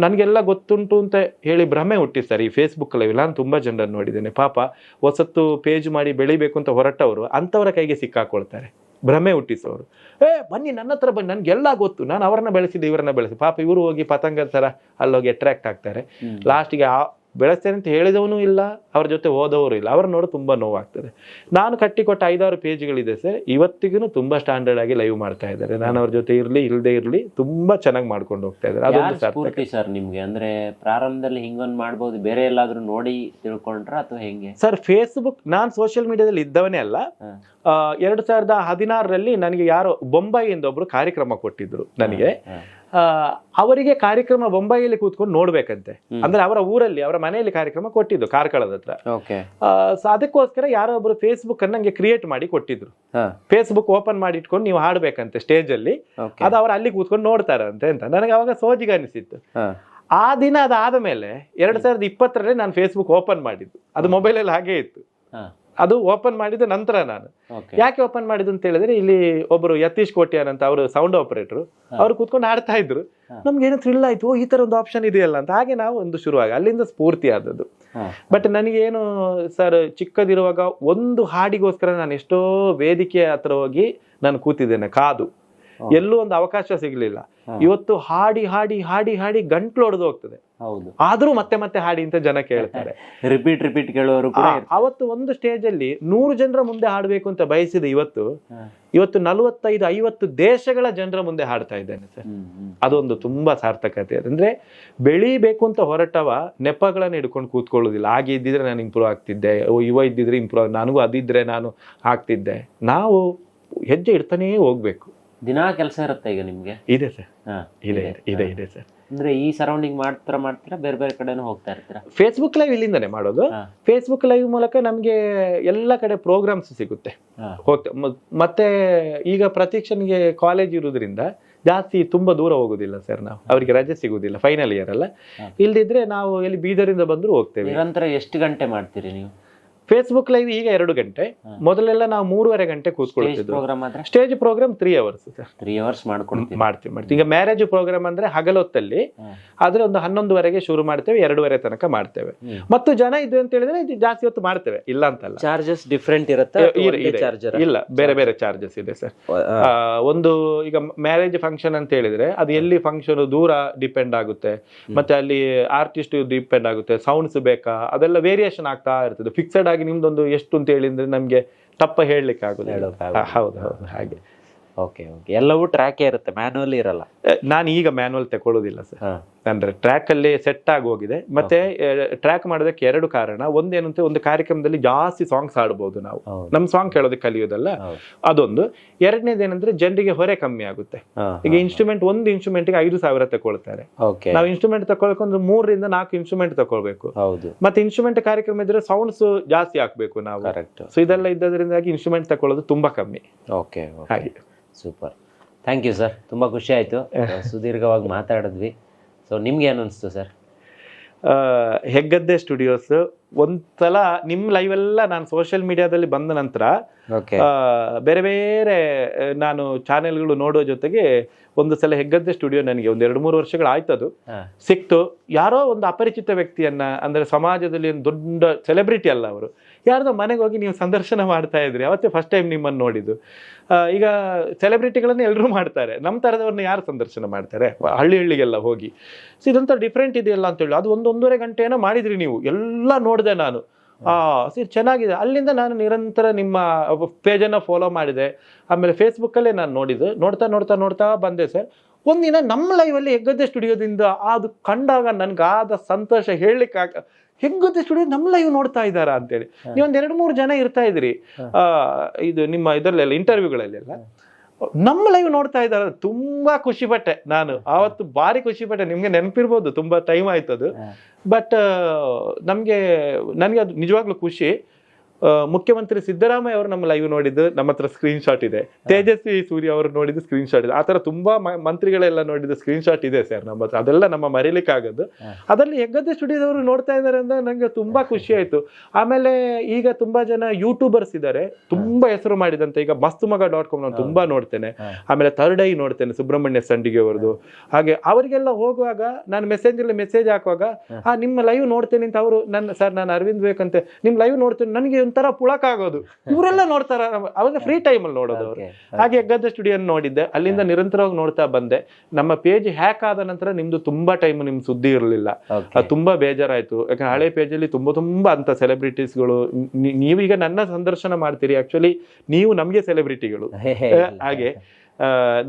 [SPEAKER 1] ನನಗೆಲ್ಲ ಗೊತ್ತುಂಟು ಅಂತ ಹೇಳಿ ಭ್ರಮೆ ಹುಟ್ಟಿಸ್ತಾರೆ ಈ ಫೇಸ್ಬುಕ್ ಲೈವ್. ನಾನು ತುಂಬಾ ಜನರನ್ನು ನೋಡಿದ್ದೇನೆ, ಪಾಪ ಹೊಸತ್ತು ಪೇಜ್ ಮಾಡಿ ಬೆಳಿಬೇಕು ಅಂತ ಹೊರಟವರು ಅಂಥವರ ಕೈಗೆ ಸಿಕ್ಕಾಕೊಳ್ತಾರೆ, ಭ್ರಮೆ ಹುಟ್ಟಿಸೋರು. ಬನ್ನಿ ನನ್ನ ಹತ್ರ ಬನ್ನಿ, ನನ್ಗೆಲ್ಲ ಗೊತ್ತು, ನಾನು ಅವರನ್ನ ಬೆಳೆಸಿದ್ದೆ, ಇವರನ್ನ ಬೆಳೆಸಿ. ಪಾಪ ಇವರು ಹೋಗಿ ಪತಂಗದ ಥರ ಅಲ್ಲೋಗಿ ಅಟ್ರಾಕ್ಟ್ ಆಗ್ತಾರೆ. ಲಾಸ್ಟಿಗೆ ಬೆಳೆಸ್ತೇನೆ ಅಂತ ಹೇಳಿದವನು ಇಲ್ಲ, ಅವ್ರ ಜೊತೆ ಹೋದವರು ಇಲ್ಲ, ಅವ್ರ ನೋಡಿ ತುಂಬಾ ನೋವಾಗ್ತದೆ. ನಾನು ಕಟ್ಟಿಕೊಟ್ಟ 5-6 ಪೇಜ್ಗಳಿದೆ ಸರ್, ಇವತ್ತಿಗೂ ತುಂಬಾ ಸ್ಟ್ಯಾಂಡರ್ಡ್ ಆಗಿ ಲೈವ್ ಮಾಡ್ತಾ ಇದ್ದಾರೆ. ನಾನು ಅವ್ರ ಜೊತೆ ಇರ್ಲಿ ಇಲ್ಲದೆ ಇರ್ಲಿ ತುಂಬಾ ಚೆನ್ನಾಗಿ ಮಾಡ್ಕೊಂಡು ಹೋಗ್ತಾ ಇದ್ದಾರೆ. ಅದೊಂದು
[SPEAKER 4] ಸ್ಫೂರ್ತಿ ಸರ್ ನಿಮ್ಗೆ, ಅಂದ್ರೆ ಪ್ರಾರಂಭದಲ್ಲಿ ಹಿಂಗೊಂದು ಮಾಡ್ಬೋದು, ಬೇರೆ ಎಲ್ಲಾದ್ರೂ ನೋಡಿ ತಿಳ್ಕೊಂಡ್ರ ಅಥವಾ ಹೆಂಗೆ
[SPEAKER 1] ಸರ್? ಫೇಸ್ಬುಕ್, ನಾನ್ ಸೋಷಿಯಲ್ ಮೀಡಿಯಾದಲ್ಲಿ ಇದ್ದವನೇ ಅಲ್ಲ. 2016ರಲ್ಲಿ ನನಗೆ ಯಾರೋ ಬೊಂಬಾಯಿಯಿಂದ ಒಬ್ರು ಕಾರ್ಯಕ್ರಮ ಕೊಟ್ಟಿದ್ರು ನನಗೆ. ಅವರಿಗೆ ಕಾರ್ಯಕ್ರಮ ಬೊಂಬಾಯಿಯಲ್ಲಿ ಕೂತ್ಕೊಂಡು ನೋಡ್ಬೇಕಂತೆ, ಅಂದ್ರೆ ಅವರ ಊರಲ್ಲಿ ಅವರ ಮನೆಯಲ್ಲಿ ಕಾರ್ಯಕ್ರಮ ಕೊಟ್ಟಿದ್ದು ಕಾರ್ಕಳದ ಹತ್ರ. ಅದಕ್ಕೋಸ್ಕರ ಯಾರೋ ಒಬ್ರು ಫೇಸ್ಬುಕ್ ಅನ್ನ ನಂಗೆ ಕ್ರಿಯೇಟ್ ಮಾಡಿ ಕೊಟ್ಟಿದ್ರು. ಫೇಸ್ಬುಕ್ ಓಪನ್ ಮಾಡಿ ಇಟ್ಕೊಂಡು ನೀವು ಹಾಡ್ಬೇಕಂತೆ ಸ್ಟೇಜ್ ಅಲ್ಲಿ, ಅದು ಅವ್ರು ಅಲ್ಲಿ ಕೂತ್ಕೊಂಡು ನೋಡ್ತಾರಂತೆ ಅಂತ ನನಗೆ ಅವಾಗ ಸೋಜಿಗೆ ಅನಿಸಿತ್ತು. ಆ ದಿನ ಅದಾದ ಮೇಲೆ 2020ರಲ್ಲಿ ನಾನು ಫೇಸ್ಬುಕ್ ಓಪನ್ ಮಾಡಿದ್ದು, ಅದು ಮೊಬೈಲಲ್ಲಿ ಹಾಗೆ ಇತ್ತು. ಅದು ಓಪನ್ ಮಾಡಿದ ನಂತರ ನಾನು ಯಾಕೆ ಓಪನ್ ಮಾಡಿದ್ದು ಅಂತ ಹೇಳಿದ್ರೆ, ಇಲ್ಲಿ ಒಬ್ರು ಯತೀಶ್ ಕೋಟ್ಯಾನ್ ಅಂತ ಅವರು ಸೌಂಡ್ ಆಪರೇಟರ್, ಅವ್ರು ಕೂತ್ಕೊಂಡು ಆಡ್ತಾ ಇದ್ರು. ನಮ್ಗೆ ಏನೋ ಥ್ರಿಲ್ ಆಯ್ತು, ಈ ತರ ಒಂದು ಆಪ್ಷನ್ ಇದೆಯಲ್ಲ ಅಂತ. ಹಾಗೆ ನಾವು ಒಂದು ಶುರುವಾಗಿ ಅಲ್ಲಿಂದ ಸ್ಫೂರ್ತಿ ಆದದ್ದು. ಬಟ್ ನನಗೇನು ಸರ್, ಚಿಕ್ಕದಿರುವಾಗ ಒಂದು ಹಾಡಿಗೋಸ್ಕರ ನಾನು ಎಷ್ಟೋ ವೇದಿಕೆ ಹತ್ರ ಹೋಗಿ ನಾನು ಕೂತಿದ್ದೇನೆ ಕಾದು, ಎಲ್ಲೂ ಒಂದು ಅವಕಾಶ ಸಿಗ್ಲಿಲ್ಲ. ಇವತ್ತು ಹಾಡಿ ಹಾಡಿ ಹಾಡಿ ಹಾಡಿ ಗಂಟ್ಲು ಹೊಡೆದು ಹೋಗ್ತದೆ. ಆದ್ರೂ ಮತ್ತೆ ಮತ್ತೆ ಹಾಡಿ ಅಂತ ಜನ ಕೇಳ್ತಾರೆ,
[SPEAKER 4] ರಿಪೀಟ್ ಕೇಳೋರು.
[SPEAKER 1] ಅವತ್ತು ಒಂದು ಸ್ಟೇಜ್ ಅಲ್ಲಿ 100 ಜನರ ಮುಂದೆ ಹಾಡ್ಬೇಕು ಅಂತ ಬಯಸಿದೆ. ಇವತ್ತು 45-50 ದೇಶಗಳ ಜನರ ಮುಂದೆ ಹಾಡ್ತಾ ಇದ್ದೇನೆ ಸರ್. ಅದೊಂದು ತುಂಬಾ ಸಾರ್ಥಕತೆ. ಅಂದ್ರೆ ಬೆಳಿಬೇಕು ಅಂತ ಹೊರಟವ ನೆಪಗಳನ್ನ ಹಿಡ್ಕೊಂಡು ಕೂತ್ಕೊಳ್ಳೋದಿಲ್ಲ. ಹಾಗೆ ಇದ್ದಿದ್ರೆ ನಾನು ಇಂಪ್ರೂವ್ ಆಗ್ತಿದ್ದೆ, ಇವ ಇದ್ದಿದ್ರೆ ಇಂಪ್ರೂವ್, ನನಗೂ ಅದಿದ್ರೆ ನಾನು ಆಗ್ತಿದ್ದೆ. ನಾವು ಹೆಜ್ಜೆ ಇಡ್ತಾನೇ ಹೋಗ್ಬೇಕು.
[SPEAKER 4] ದಿನಾ ಕೆಲಸ ಇರುತ್ತೆ ಈಗ ನಿಮ್ಗೆ?
[SPEAKER 1] ಇದೆ ಸರ್, ಇದೆ ಸರ್.
[SPEAKER 4] ಅಂದ್ರೆ ಈ ಸರೌಂಡಿಂಗ್ ಮಾಡ್ತೀರಾ ಬೇರೆ ಬೇರೆ ಕಡೆನೂ ಹೋಗ್ತಾ ಇರ್ತೀರಾ?
[SPEAKER 1] ಫೇಸ್ಬುಕ್ ಲೈವ್ ಇಲ್ಲಿಂದಾನೆ ಮಾಡೋದು. ಫೇಸ್ಬುಕ್ ಲೈವ್ ಮೂಲಕ ನಮ್ಗೆ ಎಲ್ಲ ಕಡೆ ಪ್ರೋಗ್ರಾಮ್ಸ್ ಸಿಗುತ್ತೆ. ಮತ್ತೆ ಈಗ ಪ್ರತೀಕ್ಷನ್ಗೆ ಕಾಲೇಜ್ ಇರುವುದರಿಂದ ಜಾಸ್ತಿ ತುಂಬಾ ದೂರ ಹೋಗುದಿಲ್ಲ ಸರ್. ನಾವು ಅವರಿಗೆ ರಜೆ ಸಿಗುದಿಲ್ಲ, ಫೈನಲ್ ಇಯರ್ ಅಲ್ಲ. ಇಲ್ದಿದ್ರೆ ನಾವು ಎಲ್ಲಿ ಬೀದರಿಂದ ಬಂದ್ರು ಹೋಗ್ತೇವೆ.
[SPEAKER 4] ನಿರಂತರ ಎಷ್ಟು ಗಂಟೆ ಮಾಡ್ತೀರಿ ನೀವು
[SPEAKER 1] ಫೇಸ್ಬುಕ್ ಲೈವ್? ಈಗ 2 ಗಂಟೆ, ಮೊದಲೆಲ್ಲ ನಾವು 3.5 ಗಂಟೆ ಕೂತ್ಕೊಳ್ತಿದ್ವಿ. Stage program 3 hours sir.
[SPEAKER 4] 3 hours
[SPEAKER 1] ಮಾಡ್ತೀವಿ. ಈಗ ಮ್ಯಾರೇಜ್ ಪ್ರೋಗ್ರಾಮ್ ಅಂದ್ರೆ ಹಗಲೊತ್ತಲ್ಲಿ, ಆದ್ರೆ ಒಂದು 11ವರೆಗೆ ಶುರು ಮಾಡ್ತೇವೆ, 2:30 ತನಕ ಮಾಡ್ತೇವೆ. ಮತ್ತು ಜನ ಇದು ಅಂತ ಹೇಳಿದ್ರೆ ಜಾಸ್ತಿ ಹೊತ್ತು ಮಾಡ್ತೇವೆ, ಇಲ್ಲ ಅಂತಲ್ಲ.
[SPEAKER 4] ಚಾರ್ಜಸ್ ಡಿಫ್ರೆಂಟ್ ಇರುತ್ತೆ?
[SPEAKER 1] ಇಲ್ಲ, ಬೇರೆ ಬೇರೆ ಚಾರ್ಜಸ್ ಇದೆ ಸರ್. ಒಂದು ಈಗ ಮ್ಯಾರೇಜ್ ಫಂಕ್ಷನ್ ಅಂತ ಹೇಳಿದ್ರೆ ಅದು ಎಲ್ಲಿ ಫಂಕ್ಷನ್ ದೂರ ಡಿಪೆಂಡ್ ಆಗುತ್ತೆ, ಮತ್ತೆ ಅಲ್ಲಿ ಆರ್ಟಿಸ್ಟ್ ಡಿಪೆಂಡ್ ಆಗುತ್ತೆ, ಸೌಂಡ್ಸ್ ಬೇಕಾ, ಅದೆಲ್ಲ ವೇರಿಯೇಷನ್ ಆಗ್ತಾ ಇರ್ತದೆ. ಫಿಕ್ಸೆಡ್ ಆಗಿ ನಿಮ್ದೊಂದು ಎಷ್ಟು ಅಂತ ಹೇಳಿದ್ರೆ ನಮ್ಗೆ ತಪ್ಪ ಹೇಳಲಿಕ್ಕೆ ಆಗುದಿಲ್ಲ. ಹೌದು, ಹಾಗೆ.
[SPEAKER 4] ಓಕೆ, ಎಲ್ಲವೂ ಟ್ರ್ಯಾಕ್ ಇರುತ್ತೆ, ಮ್ಯಾನುವಲ್ ಇರಲ್ಲ.
[SPEAKER 1] ನಾನು ಈಗ ಮ್ಯಾನುವಲ್ ತಗೊಳ್ಳೋದಿಲ್ಲ ಸರ್. ಅಂದ್ರೆ ಟ್ರ್ಯಾಕ್ ಅಲ್ಲಿ ಸೆಟ್ ಆಗಿ ಹೋಗಿದೆ. ಮತ್ತೆ ಟ್ರ್ಯಾಕ್ ಮಾಡೋದಕ್ಕೆ 2 ಕಾರಣ. ಒಂದೇನಂತ, ಒಂದು ಕಾರ್ಯಕ್ರಮದಲ್ಲಿ ಜಾಸ್ತಿ ಸಾಂಗ್ಸ್ ಆಡ್ಬೋದು ನಾವು, ನಮ್ ಸಾಂಗ್ ಕೇಳೋದಕ್ಕೆ ಕಲಿಯೋದಲ್ಲ, ಅದೊಂದು. ಎರಡನೇದೇನಂದ್ರೆ ಜನರಿಗೆ ಹೊರೆ ಕಮ್ಮಿ ಆಗುತ್ತೆ. ಈಗ ಇನ್ಸ್ಟ್ರೂಮೆಂಟ್, ಒಂದು ಇನ್ಸ್ಟ್ರೂಮೆಂಟ್ಗೆ 5,000 ತಗೊಳ್ತಾರೆ. ನಾವು ಇನ್ಸ್ಟ್ರೂಮೆಂಟ್ ತಗೊಳಕ್ಕೆ ಒಂದು 3-4 ಇನ್ಸ್ಟ್ರೂಮೆಂಟ್ ತಗೊಳ್ಬೇಕು. ಮತ್ತೆ ಇನ್ಸ್ಟ್ರೂಮೆಂಟ್ ಕಾರ್ಯಕ್ರಮ ಇದ್ರೆ ಸೌಂಡ್ಸ್ ಜಾಸ್ತಿ ಹಾಕ್ಬೇಕು ನಾವು. ಸೊ ಇದೆಲ್ಲ ಇದ್ದದ್ರಿಂದಾಗಿ ಇನ್ಸ್ಟ್ರೂಮೆಂಟ್ ತಗೊಳ್ಳೋದು ತುಂಬಾ ಕಮ್ಮಿ. ಹಾಗೆ.
[SPEAKER 4] Super, thank you sir. ತುಂಬ ಖುಷಿ ಆಯಿತು, ಸುದೀರ್ಘವಾಗಿ ಮಾತಾಡಿದ್ವಿ. ಸೊ ನಿಮ್ಗೆ ಏನು ಅನಿಸ್ತು ಸರ್?
[SPEAKER 1] ಹೆಗ್ಗದ್ದೆ ಸ್ಟುಡಿಯೋಸ್ ಒಂದ್ಸಲ ನಿಮ್ಮ ಲೈವ್ ಎಲ್ಲ ನಾನು ಸೋಷಿಯಲ್ ಮೀಡಿಯಾದಲ್ಲಿ ಬಂದ ನಂತರ ಬೇರೆ ಬೇರೆ ನಾನು ಚಾನೆಲ್ಗಳು ನೋಡೋ ಜೊತೆಗೆ ಒಂದು ಸಲ ಹೆಗ್ಗದ್ದೆ ಸ್ಟುಡಿಯೋ ನನಗೆ ಒಂದು 2-3 ವರ್ಷಗಳಾಯ್ತದು ಸಿಕ್ತು. ಯಾರೋ ಒಂದು ಅಪರಿಚಿತ ವ್ಯಕ್ತಿಯನ್ನ, ಅಂದ್ರೆ ಸಮಾಜದಲ್ಲಿ ಒಂದು ದೊಡ್ಡ ಸೆಲೆಬ್ರಿಟಿ ಅಲ್ಲ ಅವರು, ಯಾರ್ದೋ ಮನೆಗೆ ಹೋಗಿ ನೀವು ಸಂದರ್ಶನ ಮಾಡ್ತಾ ಇದ್ರಿ. ಅವತ್ತೇ ಫಸ್ಟ್ ಟೈಮ್ ನಿಮ್ಮನ್ನು ನೋಡಿದ್ದು. ಈಗ ಸೆಲೆಬ್ರಿಟಿಗಳನ್ನ ಎಲ್ಲರೂ ಮಾಡ್ತಾರೆ, ನಮ್ಮ ಥರದವ್ರನ್ನ ಯಾರು ಸಂದರ್ಶನ ಮಾಡ್ತಾರೆ ಹಳ್ಳಿಗೆಲ್ಲ ಹೋಗಿ. ಸೊ ಇದಂತ ಡಿಫ್ರೆಂಟ್ ಇದೆಯಲ್ಲ ಅಂತೇಳಿ ಅದು 1-1.5 ಗಂಟೆ ಏನೋ ಮಾಡಿದ್ರಿ ನೀವು, ಎಲ್ಲ ನೋಡಿದೆ ನಾನು. ಸರ್ ಚೆನ್ನಾಗಿದೆ. ಅಲ್ಲಿಂದ ನಾನು ನಿರಂತರ ನಿಮ್ಮ ಪೇಜನ್ನು ಫಾಲೋ ಮಾಡಿದೆ. ಆಮೇಲೆ ಫೇಸ್ಬುಕ್ಕಲ್ಲೇ ನಾನು ನೋಡ್ತಾ ಬಂದೆ ಸರ್. ಒಂದಿನ ನಮ್ಮ ಲೈವಲ್ಲಿ ಹೆಗ್ಗದ್ದೆ ಸ್ಟುಡಿಯೋದಿಂದ ಅದು ಕಂಡಾಗ ನನ್ಗಾದ ಸಂತೋಷ ಹೇಳಲಿಕ್ಕೆ ಹೆಗ್ಗದ್ದೆ ಸ್ಟುಡಿಯೋ ನಮ್ಮ ಲೈವ್ ನೋಡ್ತಾ ಇದ್ದಾರಾ ಅಂತೇಳಿ. ನೀವೊಂದು 2-3 ಜನ ಇರ್ತಾ ಇದ್ರಿ ಇದು ನಿಮ್ಮ ಇದರಲ್ಲೆಲ್ಲ ಇಂಟರ್ವ್ಯೂಗಳಲ್ಲೆಲ್ಲ, ನಮ್ಮ ಲೈವ್ ನೋಡ್ತಾ ಇದ್ದಾರೆ. ತುಂಬಾ ಖುಷಿ ಪಟ್ಟೆ ನಾನು ಆವತ್ತು, ಭಾರಿ ಖುಷಿ ಪಟ್ಟೆ. ನಿಮ್ಗೆ ನೆನಪಿರ್ಬೋದು, ತುಂಬಾ ಟೈಮ್ ಆಯ್ತದು. ಬಟ್ ನನಗೆ ಅದು ನಿಜವಾಗ್ಲೂ ಖುಷಿ. ಮುಖ್ಯಮಂತ್ರಿ ಸಿದ್ದರಾಮಯ್ಯ ಅವರು ನಮ್ಮ ಲೈವ್ ನೋಡಿದ್ದು ನಮ್ಮ ಹತ್ರ ಸ್ಕ್ರೀನ್ ಶಾಟ್ ಇದೆ. ತೇಜಸ್ವಿ ಸೂರ್ಯ ಅವರು ನೋಡಿದ್ದು ಸ್ಕ್ರೀನ್ ಶಾಟ್ ಇದೆ. ಆ ತರ ತುಂಬಾ ಮಂತ್ರಿಗಳೆಲ್ಲ ನೋಡಿದ್ದು ಸ್ಕ್ರೀನ್ ಶಾಟ್ ಇದೆ ಸರ್ ನಮ್ಮ ಹತ್ರ. ಅದೆಲ್ಲ ನಮ್ಮ ಮರೀಲಿಕ್ಕಾಗದು. ಅದರಲ್ಲಿ ಹೆಗ್ಗದ್ದೆ ಸ್ಟುಡಿಯೋದವರು ನೋಡ್ತಾ ಇದ್ದಾರೆ ಅಂದ್ರೆ ನಂಗೆ ತುಂಬಾ ಖುಷಿ ಆಯ್ತು. ಆಮೇಲೆ ಈಗ ತುಂಬಾ ಜನ ಯೂಟ್ಯೂಬರ್ಸ್ ಇದ್ದಾರೆ, ತುಂಬಾ ಹೆಸರು ಮಾಡಿದಂತೆ. ಈಗ ಮಸ್ತುಮಗ.com ನಾನು ತುಂಬಾ ನೋಡ್ತೇನೆ. ಆಮೇಲೆ ಥರ್ಡ್ ಐ ನೋಡ್ತೇನೆ, ಸುಬ್ರಹ್ಮಣ್ಯ ಸಂಡಿಗೆ ಅವರದು. ಹಾಗೆ ಅವರಿಗೆಲ್ಲ ಹೋಗುವಾಗ ನಾನು ಮೆಸೇಜ್ ಹಾಕುವಾಗ ನಿಮ್ಮ ಲೈವ್ ನೋಡ್ತೇನೆ ಅಂತ ಅವರು, ನಾನು ಅರವಿಂದ್ ಬೇಕಂತೆ ನಿಮ್ಮ ಲೈವ್ ನೋಡ್ತೇನೆ, ನನಗೆ ಒಂಥರ ಪುಳಕ್ ಆಗೋದು, ಇವರೆಲ್ಲ ನೋಡ್ತಾರ, ಅವಾಗ ಫ್ರೀ ಟೈಮಲ್ಲಿ ನೋಡೋದು ಅವರು. ಹಾಗೆ ಹೆಗ್ಗದ್ದ ಸ್ಟುಡಿಯೋ ನೋಡಿದ್ದೆ, ಅಲ್ಲಿಂದ ನಿರಂತರವಾಗಿ ನೋಡ್ತಾ ಬಂದೆ. ನಮ್ಮ ಪೇಜ್ ಹ್ಯಾಕ್ ಆದ ನಂತರ ನಿಮ್ದು ತುಂಬಾ ಟೈಮ್ ನಿಮ್ ಸುದ್ದಿ ಇರಲಿಲ್ಲ, ಅದು ತುಂಬಾ ಬೇಜಾರಾಯ್ತು. ಯಾಕಂದ್ರೆ ಹಳೆ ಪೇಜಲ್ಲಿ ತುಂಬಾ ಅಂತ ಸೆಲೆಬ್ರಿಟೀಸ್ಗಳು, ನೀವೀಗ ನನ್ನ ಸಂದರ್ಶನ ಮಾಡ್ತೀರಿ, ಆಕ್ಚುಲಿ ನೀವು ನಮ್ಗೆ ಸೆಲೆಬ್ರಿಟಿಗಳು. ಹಾಗೆ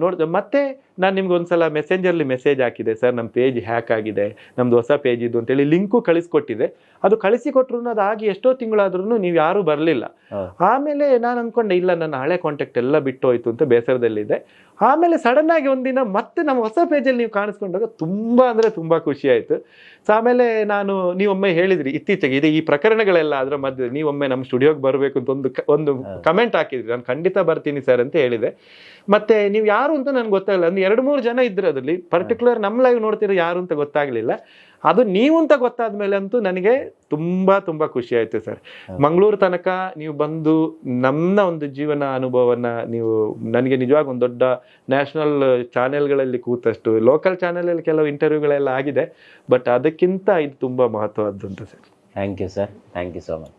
[SPEAKER 1] ನೋಡ್ದೆ. ಮತ್ತೆ ನಾನು ನಿಮ್ಗೆ ಒಂದ್ಸಲ ಮೆಸೆಂಜರ್ಲಿ ಮೆಸೇಜ್ ಹಾಕಿದೆ, ಸರ್ ನಮ್ಮ ಪೇಜ್ ಹ್ಯಾಕ್ ಆಗಿದೆ, ನಮ್ದು ಹೊಸ ಪೇಜ್ ಇದು ಅಂತೇಳಿ ಲಿಂಕು ಕಳಿಸ್ಕೊಟ್ಟಿದೆ. ಅದು ಕಳಿಸಿಕೊಟ್ರು ಅದಾಗಿ ಎಷ್ಟೋ ತಿಂಗಳಾದ್ರೂ ನೀವು ಯಾರು ಬರಲಿಲ್ಲ. ಆಮೇಲೆ ನಾನು ಅನ್ಕೊಂಡೆ ಇಲ್ಲ, ನನ್ನ ಹಳೆ ಕಾಂಟ್ಯಾಕ್ಟ್ ಎಲ್ಲ ಬಿಟ್ಟು ಹೋಯ್ತು ಅಂತ ಬೇಸರದಲ್ಲಿದೆ. ಆಮೇಲೆ ಸಡನ್ ಆಗಿ ಒಂದಿನ ಮತ್ತೆ ನಮ್ಮ ಹೊಸ ಪೇಜಲ್ಲಿ ನೀವು ಕಾಣಿಸ್ಕೊಂಡಾಗ ತುಂಬಾ ಅಂದ್ರೆ ತುಂಬಾ ಖುಷಿ ಆಯ್ತು. ಸೊ ಆಮೇಲೆ ನೀವೊಮ್ಮೆ ಹೇಳಿದ್ರಿ ಇತ್ತೀಚೆಗೆ ಇದೆ ಈ ಪ್ರಕರಣಗಳೆಲ್ಲ ಅದರ ಮಧ್ಯೆ ನೀವೊಮ್ಮೆ ನಮ್ಮ ಸ್ಟುಡಿಯೋಗೆ ಬರಬೇಕು ಅಂತ ಒಂದು ಕಮೆಂಟ್ ಹಾಕಿದ್ರಿ. ನಾನು ಖಂಡಿತ ಬರ್ತೀನಿ ಸರ್ ಅಂತ ಹೇಳಿದೆ. ಮತ್ತೆ ನೀವು ಯಾರು ಅಂತ ನನ್ಗೆ ಗೊತ್ತಾಗಲ್ಲ, ಅಂದ್ರೆ 2-3 ಜನ ಇದ್ರು ಅದ್ರಲ್ಲಿ, ಪರ್ಟಿಕ್ಯುಲರ್ ನಮ್ಮ ಲೈವ್ ನೋಡ್ತಿರೋ ಯಾರು ಅಂತ ಗೊತ್ತಾಗ್ಲಿಲ್ಲ. ಅದು ನೀವು ಅಂತ ಗೊತ್ತಾದ್ಮೇಲೆ ಅಂತೂ ನನಗೆ ತುಂಬಾ ತುಂಬಾ ಖುಷಿ ಆಯ್ತು ಸರ್. ಮಂಗಳೂರು ತನಕ ನೀವು ಬಂದು ನಮ್ಮ ಒಂದು ಜೀವನ ಅನುಭವನ ನೀವು ನನಗೆ ನಿಜವಾಗ ಒಂದು ದೊಡ್ಡ ನ್ಯಾಷನಲ್ ಚಾನೆಲ್ಗಳಲ್ಲಿ ಕೂತಷ್ಟು, ಲೋಕಲ್ ಚಾನೆಲಲ್ಲಿ ಕೆಲವು ಇಂಟರ್ವ್ಯೂಗಳೆಲ್ಲ ಆಗಿದೆ, ಬಟ್ ಅದಕ್ಕಿಂತ ಇದು ತುಂಬಾ ಮಹತ್ವವಾದ್ದು ಅಂತ sir.
[SPEAKER 4] Thank you sir, thank you so much.